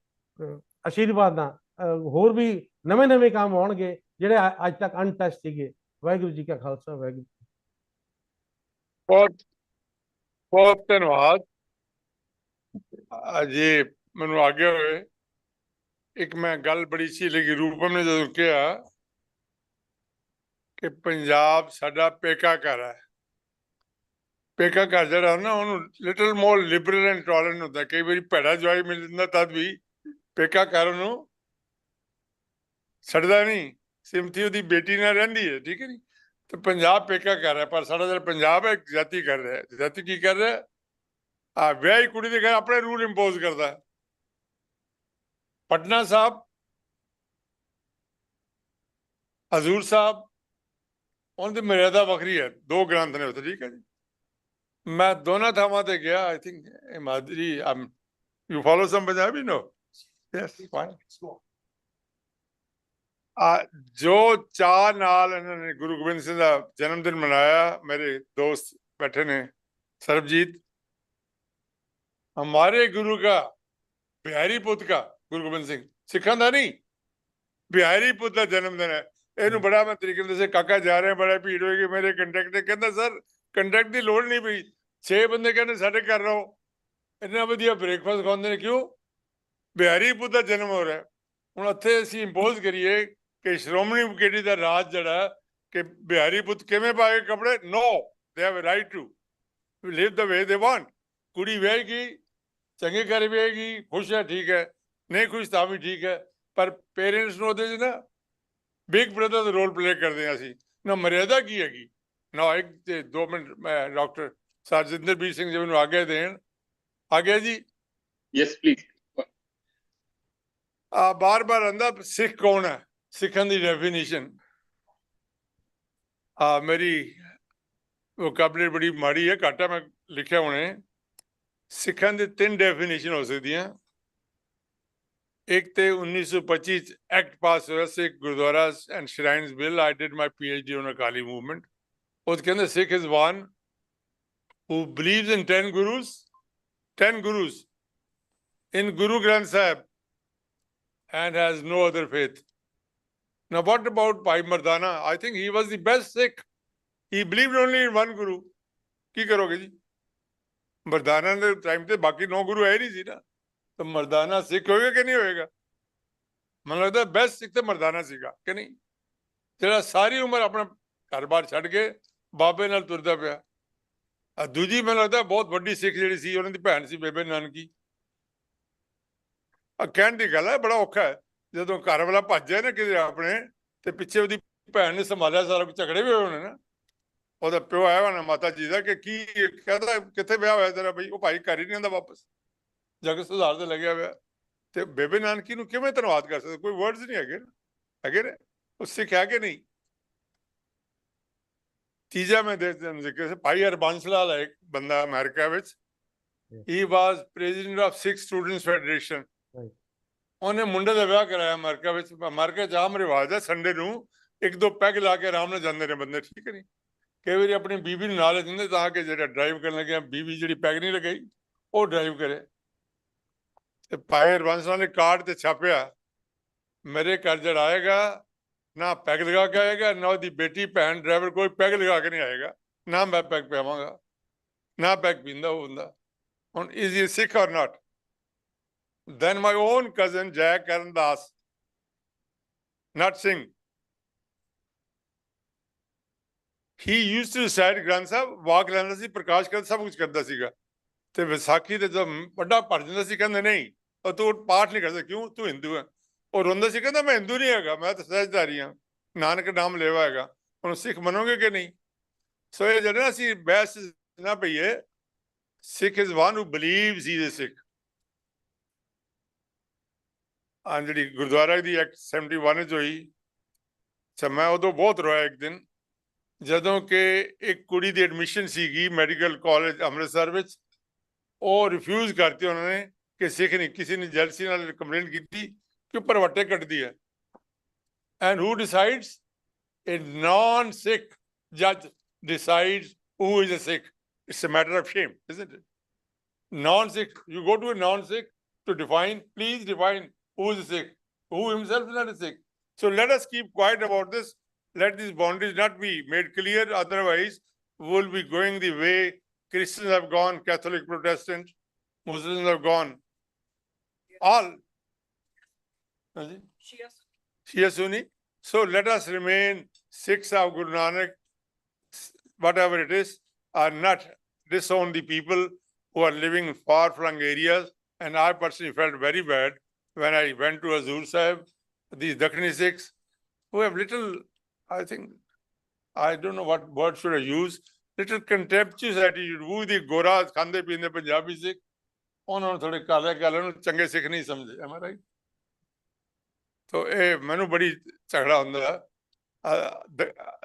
ਆਸ਼ੀਰਵਾਦ ਨਾਲ ਹੋਰ ਵੀ ਨਵੇਂ ਕੰਮ ਆਉਣਗੇ ਜਿਹੜੇ ਅੱਜ ਤੱਕ ਅਨਟੱਚ ਸੀਗੇ। ਵਾਹਿਗੁਰੂ ਜੀ ਕਾ ਖਾਲਸਾ, ਵਾਹਿਗੁਰੂ। ਬਹੁਤ ਬਹੁਤ ਧੰਨਵਾਦ। ਜੇ ਮੈਨੂੰ ਆਗੇ ਹੋਏ, ਇੱਕ ਮੈਂ ਗੱਲ ਬੜੀ ਸੀ ਲੱਗੀ, ਰੂਪਮ ਨੇ ਜਦੋਂ ਕਿਹਾ ਕਿ ਪੰਜਾਬ ਸਾਡਾ ਪੇਕਾ ਘਰ ਹੈ। ਪੇਕਾ ਘਰ ਜਿਹੜਾ ਨਾ ਉਹਨੂੰ little more Liberal and tolerant ਹੁੰਦਾ, ਕਈ ਵਾਰੀ ਭੈੜਾ ਜਵਾਈ ਮਿਲ ਜਾਂਦਾ ਤਦ ਵੀ ਪੇਕਾ ਘਰ ਉਹਨੂੰ ਛੱਡਦਾ ਨਹੀਂ, ਸਿਮਤੀ ਉਹਦੀ ਬੇਟੀ ਨਾਲ ਰਹਿੰਦੀ ਹੈ, ਠੀਕ ਹੈ ਨੀ। ਤੇ ਪੰਜਾਬ ਪੇਕਾ ਘਰ ਹੈ, ਪਰ ਸਾਡਾ ਜਿਹੜਾ ਪੰਜਾਬ ਹੈ ਜਾਤੀ ਕਰ ਰਿਹਾ। ਜਾਤੀ ਕੀ ਕਰ ਰਿਹਾ? ਵਿਆਹੀ ਕੁੜੀ ਦੇ ਘਰ ਆਪਣੇ ਰੂਲ ਇੰਪੋਜ਼ ਕਰਦਾ। ਪਟਨਾ ਸਾਹਿਬ, ਹਜ਼ੂਰ ਸਾਹਿਬ, ਉਹਨਾਂ ਦੀ ਮਰਿਆਦਾ ਵੱਖਰੀ ਹੈ, 2 ਗ੍ਰੰਥ ਨੇ ਉੱਥੇ, ਠੀਕ ਹੈ ਜੀ। ਮੈਂ ਦੋਨਾਂ ਥਾਵਾਂ ਤੇ ਗਿਆ। I think Himadri, you follow some Punjabi? No, yes, fine. ਜੋ ਚਾਅ ਨਾਲ ਇਹਨਾਂ ਨੇ ਗੁਰੂ ਗੋਬਿੰਦ ਸਿੰਘ ਦਾ ਜਨਮ ਦਿਨ ਮਨਾਇਆ, ਮੇਰੇ ਦੋਸਤ बैठे ने, सरबजीत, हमारे गुरु का बिहारी पुत का, गुरु गोबिंद सिंह, सिखा का नहीं, बिहारी पुत का जन्मदिन है। ਇਹਨੂੰ ਬੜਾ ਮੈਂ ਤਰੀਕੇ ਨਾਲ ਕਾਕਾ ਜਾ ਰਹੇ ਬੜਾ ਭੀੜ ਹੋਏਗੀ, ਮੇਰੇ ਕੰਟੈਕਟ ਤੇ ਕਹਿੰਦਾ ਸਰ ਕੰਟੈਕਟ ਦੀ ਲੋੜ ਨਹੀਂ ਪਈ, 6 ਬੰਦੇ ਕਹਿੰਦੇ ਸਾਡੇ ਘਰ ਰਹੋ, ਇੰਨਾ ਵਧੀਆ ਬ੍ਰੇਕਫਾਸਟ ਖਾਂਦੇ ਨੇ, ਕਿਉਂ? ਬਿਹਾਰੀ ਪੁੱਤ ਦਾ ਜਨਮ ਹੋ ਰਿਹਾ। ਹੁਣ ਇੱਥੇ ਅਸੀਂ ਇੰਪੋਜ਼ ਕਰੀਏ ਕਿ ਸ਼੍ਰੋਮਣੀ ਕਮੇਟੀ ਦਾ ਰਾਜ ਜਿਹੜਾ ਕਿ ਬਿਹਾਰੀ ਪੁੱਤ ਕਿਵੇਂ ਪਾਏ ਕੱਪੜੇ? ਨੋ, they have a right to live the way they want। ਕੁੜੀ ਵਿਆਹ ਗਈ, ਚੰਗੀ ਕਰ ਪਏਗੀ, ਖੁਸ਼ ਹੈ ਠੀਕ ਹੈ, ਨਹੀਂ ਖੁਸ਼ ਤਾਂ ਵੀ ਠੀਕ ਹੈ, ਪਰ ਪੇਰੈਂਟਸ ਨੂੰ ਉਹਦੇ 'ਚ ਨਾ ਬਿਗ ਬ੍ਰਦਰ ਦਾ ਰੋਲ ਪਲੇ ਕਰਦੇ ਹਾਂ ਅਸੀਂ। ਨਾ ਮਰਿਆਦਾ ਕੀ ਹੈਗੀ ਨਾ। ਇੱਕ ਤੇ 2 ਮਿੰਟ ਮੈਂ ਡਾਕਟਰ ਸਰਜਿੰਦਰਬੀਰ ਸਿੰਘ ਜੀ ਮੈਨੂੰ ਆਗਿਆ ਦੇਣ। ਆਗਿਆ ਜੀ। Yes, please. ਬਾਰ-ਬਾਰ ਆਂਦਾ ਸਿੱਖ ਕੌਣ ਹੈ, ਸਿੱਖਾਂ ਦੀ ਡੈਫੀਨੇਸ਼ਨ। ਮੇਰੀ ਵੋਕੈਬਲਰੀ ਬੜੀ ਮਾੜੀ ਹੈ, ਘੱਟ ਹੈ, ਮੈਂ ਲਿਖਿਆ ਹੁਣੇ। ਸਿੱਖਾਂ ਦੇ 3 ਡੈਫੀਨੇਸ਼ਨ ਹੋ ਸਕਦੀਆਂ। ਇੱਕ ਤੇ 1925 ਚ ਐਕਟ ਪਾਸ ਹੋਇਆ Sikh Gurdwara and shrines bill. I did my PhD on Akali movement. ਉਹ ਕਹਿੰਦੇ Sikh is one who believes in 10 gurus in Guru Granth Sahib and has no other faith. Now what about Bhai Mardana? I think he was the best Sikh. He believed only in one guru. ਕੀ ਕਰੋਗੇ ਜੀ? ਮਰਦਾਨਾ ਦੇ time ਤੇ ਬਾਕੀ 9 ਗੁਰੂ ਹੈ ਨਹੀਂ ਸੀ ਨਾ, ਤਾਂ ਮਰਦਾਨਾ ਸਿੱਖ ਹੋਏਗਾ ਕਿ ਨਹੀਂ ਹੋਏਗਾ? ਮੈਨੂੰ ਲੱਗਦਾ ਬੈਸਟ ਸਿੱਖ ਤੇ ਮਰਦਾਨਾ ਸੀਗਾ ਕਿ ਨਹੀਂ, ਜਿਹੜਾ ਸਾਰੀ ਉਮਰ ਆਪਣਾ ਘਰ-ਬਾਰ ਛੱਡ ਕੇ ਬਾਬੇ ਨਾਲ ਤੁਰਦਾ ਪਿਆ। ਦੂਜੀ ਮੈਨੂੰ ਲੱਗਦਾ ਬਹੁਤ ਵੱਡੀ ਸਿੱਖ ਜਿਹੜੀ ਸੀ, ਉਹਨਾਂ ਦੀ ਭੈਣ ਸੀ ਬੇਬੇ ਨਾਨਕੀ। ਕਹਿਣ ਦੀ ਗੱਲ ਹੈ, ਬੜਾ ਔਖਾ ਹੈ ਜਦੋਂ ਘਰ ਵਾਲਾ ਭੱਜ ਜਾਏ ਨਾ ਕਿਤੇ ਆਪਣੇ, ਤੇ ਪਿੱਛੇ ਉਹਦੀ ਭੈਣ ਨੇ ਸੰਭਾਲਿਆ ਸਾਰਾ ਕੁਝ। ਝਗੜੇ ਵੀ ਹੋਏ ਹੋਣੇ ਨਾ। ਉਹਦਾ ਪਿਓ ਆਇਆ ਹੋਣਾ ਮਾਤਾ ਜੀ ਦਾ ਕਿ ਕੀ ਕਹਿੰਦਾ ਕਿੱਥੇ ਵਿਆਹ ਹੋਇਆ ਤੇਰਾ ਬਈ? ਉਹ ਭਾਈ ਘਰ ਹੀ ਨਹੀਂ ਆਉਂਦਾ ਵਾਪਸ, ਜਗ ਸੁਧਾਰ ਤੇ ਲੱਗਿਆ ਹੋਇਆ। ਤੇ ਬੇਬੇ ਨਾਨਕੀ ਨੂੰ ਕਿਵੇਂ ਧੰਨਵਾਦ ਕਰ ਸਕਦੇ? ਕੋਈ ਵਰਡਸ ਨਹੀਂ ਹੈਗੇ ਨੇ। ਉਹ ਸਿੱਖ ਹੈ ਕਿ ਨਹੀਂ? ਤੀਜਾ ਮੈਂ ਜ਼ਿਕਰ ਭਾਈ ਹਰਬੰਸ ਲਾਲ ਹੈ, ਇੱਕ ਬੰਦਾ ਅਮਰੀਕਾ ਵਿੱਚ। He was president of Sikh students federation. ਉਹਨੇ ਮੁੰਡੇ ਦਾ ਵਿਆਹ ਕਰਾਇਆ ਅਮਰੀਕਾ ਵਿੱਚ। ਅਮਰੀਕਾ 'ਚ ਆਮ ਰਿਵਾਜ ਹੈ ਸੰਡੇ ਨੂੰ 1-2 ਪੈਗ ਲਾ ਕੇ ਆਰਾਮ ਨਾਲ ਜਾਂਦੇ ਨੇ ਬੰਦੇ, ਠੀਕ ਹੈ ਨਹੀਂ? ਕਈ ਵਾਰੀ ਆਪਣੀ ਬੀਬੀ ਨੂੰ ਨਾਲ ਦਿੰਦੇ ਤਾਂ ਕਿ ਜਿਹੜਾ ਡਰਾਈਵ ਕਰਨ ਲੱਗਿਆ ਬੀਬੀ ਜਿਹੜੀ ਪੈਗ ਨਹੀਂ ਲਗਾਈ ਉਹ ਡਰਾਈਵ ਕਰੇ। ਤੇ ਭਾਈ ਹਰਬੰਸ ਲਾਲ ਨੇ ਕਾਰਡ ਤੇ ਛਾਪਿਆ, ਮੇਰੇ ਘਰ ਜਿਹੜਾ ਆਏਗਾ ਨਾ ਪੈਗ ਲਗਾ ਕੇ ਆਏਗਾ, ਨਾ ਉਹਦੀ ਬੇਟੀ ਭੈਣ ਡਰਾਈਵਰ ਕੋਈ ਪੈਗ ਲਗਾ ਕੇ ਨਹੀਂ ਆਏਗਾ, ਨਾ ਮੈਂ ਪੈਗ ਪਿਆਵਾਂਗਾ, ਨਾ ਪੈਗ ਪੀਂਦਾ ਉਹ ਹੁੰਦਾ। ਹੁਣ ਇਜ਼ ਹੀ ਸਿੱਖ ਔਰ ਨਾਟ? Then my own cousin Jai Karan Das, not Singh, he used to recite Granth Sahib, walk ਲੈਂਦਾ ਸੀ, ਪ੍ਰਕਾਸ਼ ਕਰਦਾ, ਸਭ ਕੁਝ ਕਰਦਾ ਸੀਗਾ। ਤੇ ਵਿਸਾਖੀ ਤੇ ਜਦੋਂ ਵੱਡਾ ਭਰ ਜਾਂਦਾ ਸੀ ਕਹਿੰਦੇ ਨਹੀਂ ਉਹ ਤੂੰ ਪਾਠ ਨਹੀਂ ਕਰਦਾ, ਕਿਉਂ? ਤੂੰ ਹਿੰਦੂ ਹੈ। ਉਹ ਰੋਂਦਾ ਸੀ, ਕਹਿੰਦਾ ਮੈਂ ਹਿੰਦੂ ਨਹੀਂ ਹੈਗਾ, ਮੈਂ ਤਾਂ ਸਹਿਜਧਾਰੀ ਹਾਂ, ਨਾਨਕ ਨਾਮ ਲੈਵਾ ਹੈਗਾ। ਹੁਣ ਸਿੱਖ ਮੰਨੋਗੇ ਕਿ ਨਹੀਂ? ਸੋ ਇਹ ਜਿਹੜਾ ਅਸੀਂ ਬਹਿਸ ਨਾ ਪਈਏ, Sikh is one who believes he is Sikh. ਜਿਹੜੀ ਗੁਰਦੁਆਰਾ ਦੀ ਐਕਟ 71 ਚ ਹੋਈ, ਮੈਂ ਉਦੋਂ ਬਹੁਤ ਰੋਇਆ ਇੱਕ ਦਿਨ, ਜਦੋਂ ਕਿ ਇੱਕ ਕੁੜੀ ਦੀ ਐਡਮਿਸ਼ਨ ਸੀਗੀ ਮੈਡੀਕਲ ਕਾਲਜ ਅੰਮ੍ਰਿਤਸਰ ਵਿੱਚ। ਉਹ ਰਿਫਿਊਜ਼ ਕਰਤੀ ਉਹਨਾਂ ਨੇ ਕਿ ਸਿੱਖ ਨਹੀਂ। ਕਿਸੇ ਨੇ ਜੈਲਸੀ ਨਾਲ ਕੰਪਲੇਂਟ ਕੀਤੀ ਕਿ ਉੱਪਰ ਵੱਟੇ ਕੱਢਦੀ ਹੈ। And who ਡਿਸਾਈਡਸ? A non-Sikh judge decides who is a Sikh. It's a matter of shame, isn't it? Non-Sikh, you go to a non-Sikh to define, please define who is a Sikh, who himself is not a Sikh. So let us keep quiet about this. Let these boundaries not be made clear. Otherwise, we'll be going the way Christians have gone, Catholic, Protestant, Muslims have gone. All. Shia Sunni. So let us remain Sikhs of Guru Nanak, whatever it is, are not disown the people who are living in far-flung areas. And I personally felt very bad when I went to Hazur Sahib, these Dakhini Sikhs, who have little, I think, I don't know what word should I use, little contemptuous attitude. Who the Goras, Khande Pinde Punjabi Sikh, ਉਹਨਾਂ ਨੂੰ ਥੋੜੇ ਕਾਲੇ ਨੂੰ ਚੰਗੇ ਸਿੱਖ ਨਹੀਂ ਸਮਝੇ। Am I right? ਤੋ ਇਹ ਮੈਨੂੰ ਬੜੀ ਝਗੜਾ ਹੁੰਦਾ।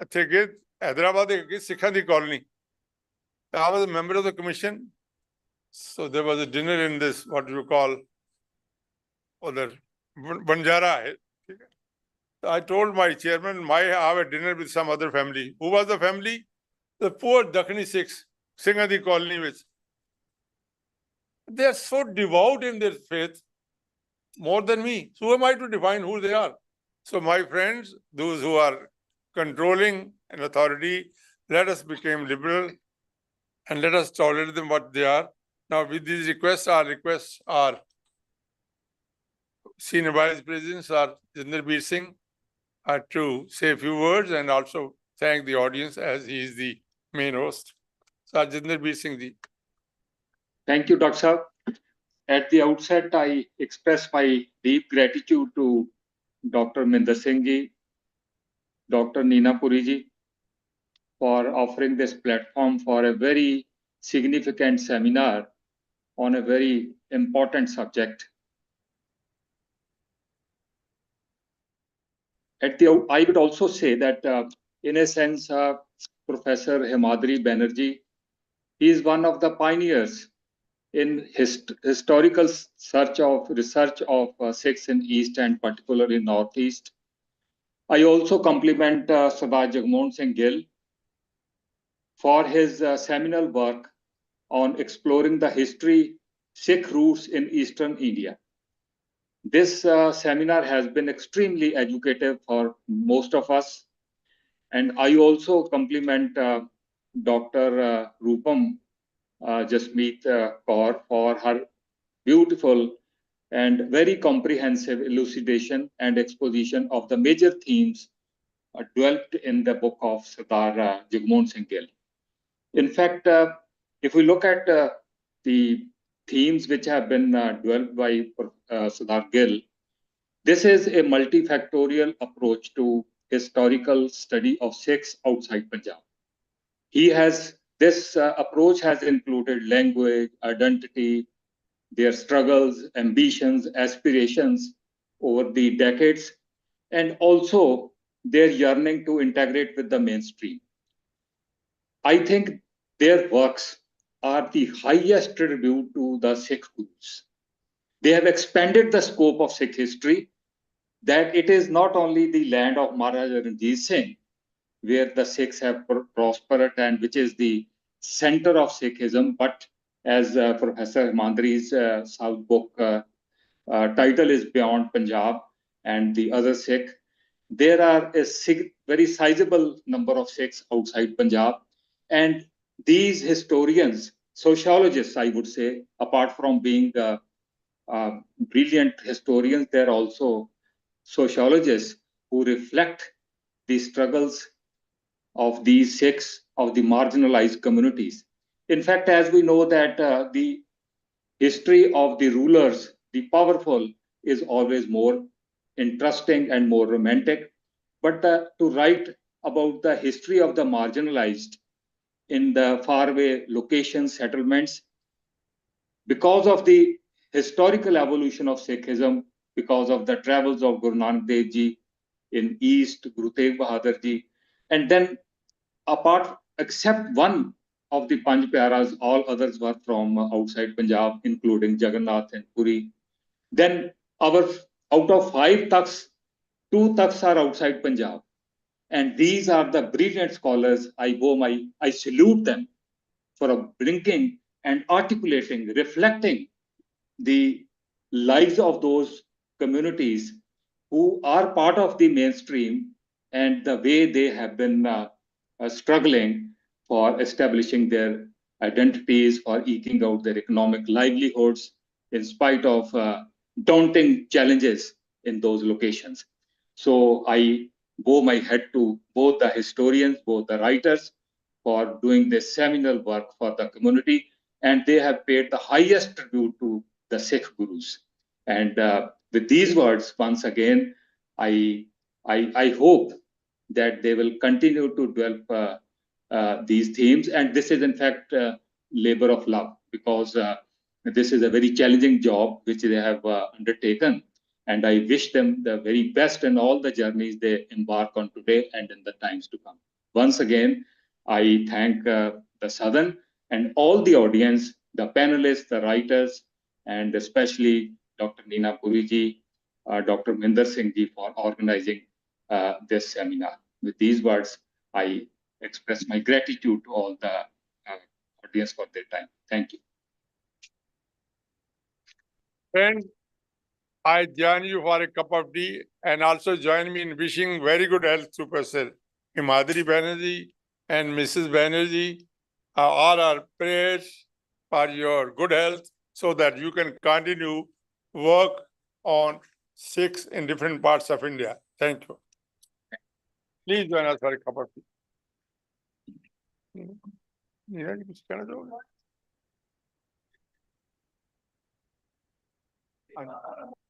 ਇੱਥੇ ਅੱਗੇ ਹੈਦਰਾਬਾਦ ਅੱਗੇ ਸਿੱਖਾਂ ਦੀ colony. I was a member of the commission. So there was a dinner in this, what do you call, other Banjara. So I told my chairman, I have a dinner with some other family. Who was the family? The poor Dakhini Sikhs, Singhadi colony which. They are so devout in their faith, more than me. So who am I to define who they are? So my friends, those who are controlling an authority, let us become liberal and let us tolerate them what they are. Now with these requests, our requests are Senior Vice President Sir Jadavpur Singh to say a few words and also thank the audience as he is the main host. Sir Jadavpur Singh ji. Thank you, Dr. Saab. At the outset, I express my deep gratitude to Dr. Minder Singh ji, Dr. Neena Puri ji, for offering this platform for a very significant seminar on a very important subject. I would also say that, in a sense, Professor Himadri Banerjee, he is one of the pioneers in historical research of Sikhs in East and particularly Northeast. I also compliment Sardar Jagmohan Singh Gill for his seminal work on exploring the history Sikh roots in Eastern India. This seminar has been extremely educative for most of us. And I also compliment Dr. Roopam Jasmeet Kaur for her beautiful and very comprehensive elucidation and exposition of the major themes developed in the book of Sardar Jagmohan Singh Gill. In fact, if we look at the themes which have been developed by Sardar Gill, this is a multifactorial approach to historical study of Sikhs outside Punjab. This approach has included language, identity, their struggles, ambitions, aspirations over the decades, and also their yearning to integrate with the mainstream. I think their works are the highest tribute to the Sikh roots. They have expanded the scope of Sikh history, that it is not only the land of Maharaja Ranjit Singh, where the Sikhs have prospered and which is the center of Sikhism, but as Professor Himadri's South book title is Beyond Punjab and the Other Sikh, there are a very sizable number of Sikhs outside Punjab. And these historians, sociologists, I would say, apart from being brilliant historians, they're also sociologists who reflect the struggles of these Sikhs, of the marginalized communities. In fact, as we know that the history of the rulers, the powerful, is always more interesting and more romantic. But to write about the history of the marginalized in the faraway locations, settlements, because of the historical evolution of Sikhism, because of the travels of Guru Nanak Dev Ji in East, Guru Tegh Bahadur Ji, and then except one of the Panj Pyaras, all others were from outside Punjab, including Jagannath and Puri. Then out of 5 takhts, 2 takhts are outside Punjab. And these are the brilliant scholars. I salute them for bringing and articulating, reflecting the lives of those communities who are part of the mainstream and the way they have been struggling for establishing their identities, for eking out their economic livelihoods in spite of daunting challenges in those locations. So I bow my head to both the historians, both the writers, for doing this seminal work for the community, and they have paid the highest tribute to the Sikh gurus. And with these words, once again, I hope that they will continue to develop these themes. And this is, in fact, labor of love, because this is a very challenging job which they have undertaken. And I wish them the very best in all the journeys they embark on today and in the times to come. Once again, I thank the Sadan and all the audience, the panelists, the writers, and especially Dr. Neena Puri ji, Dr. Minder Singh ji for organizing this seminar. With these words, I express my gratitude to all the audience for their time. Thank you. Friends, I join you for a cup of tea and also join me in wishing very good health to Professor Himadri Banerjee and Mrs. Banerjee. All our prayers for your good health so that you can continue work on Sikhs in different parts of India. Thank you. Please join us for a cup of tea. Yeah, you can stand over. Ag-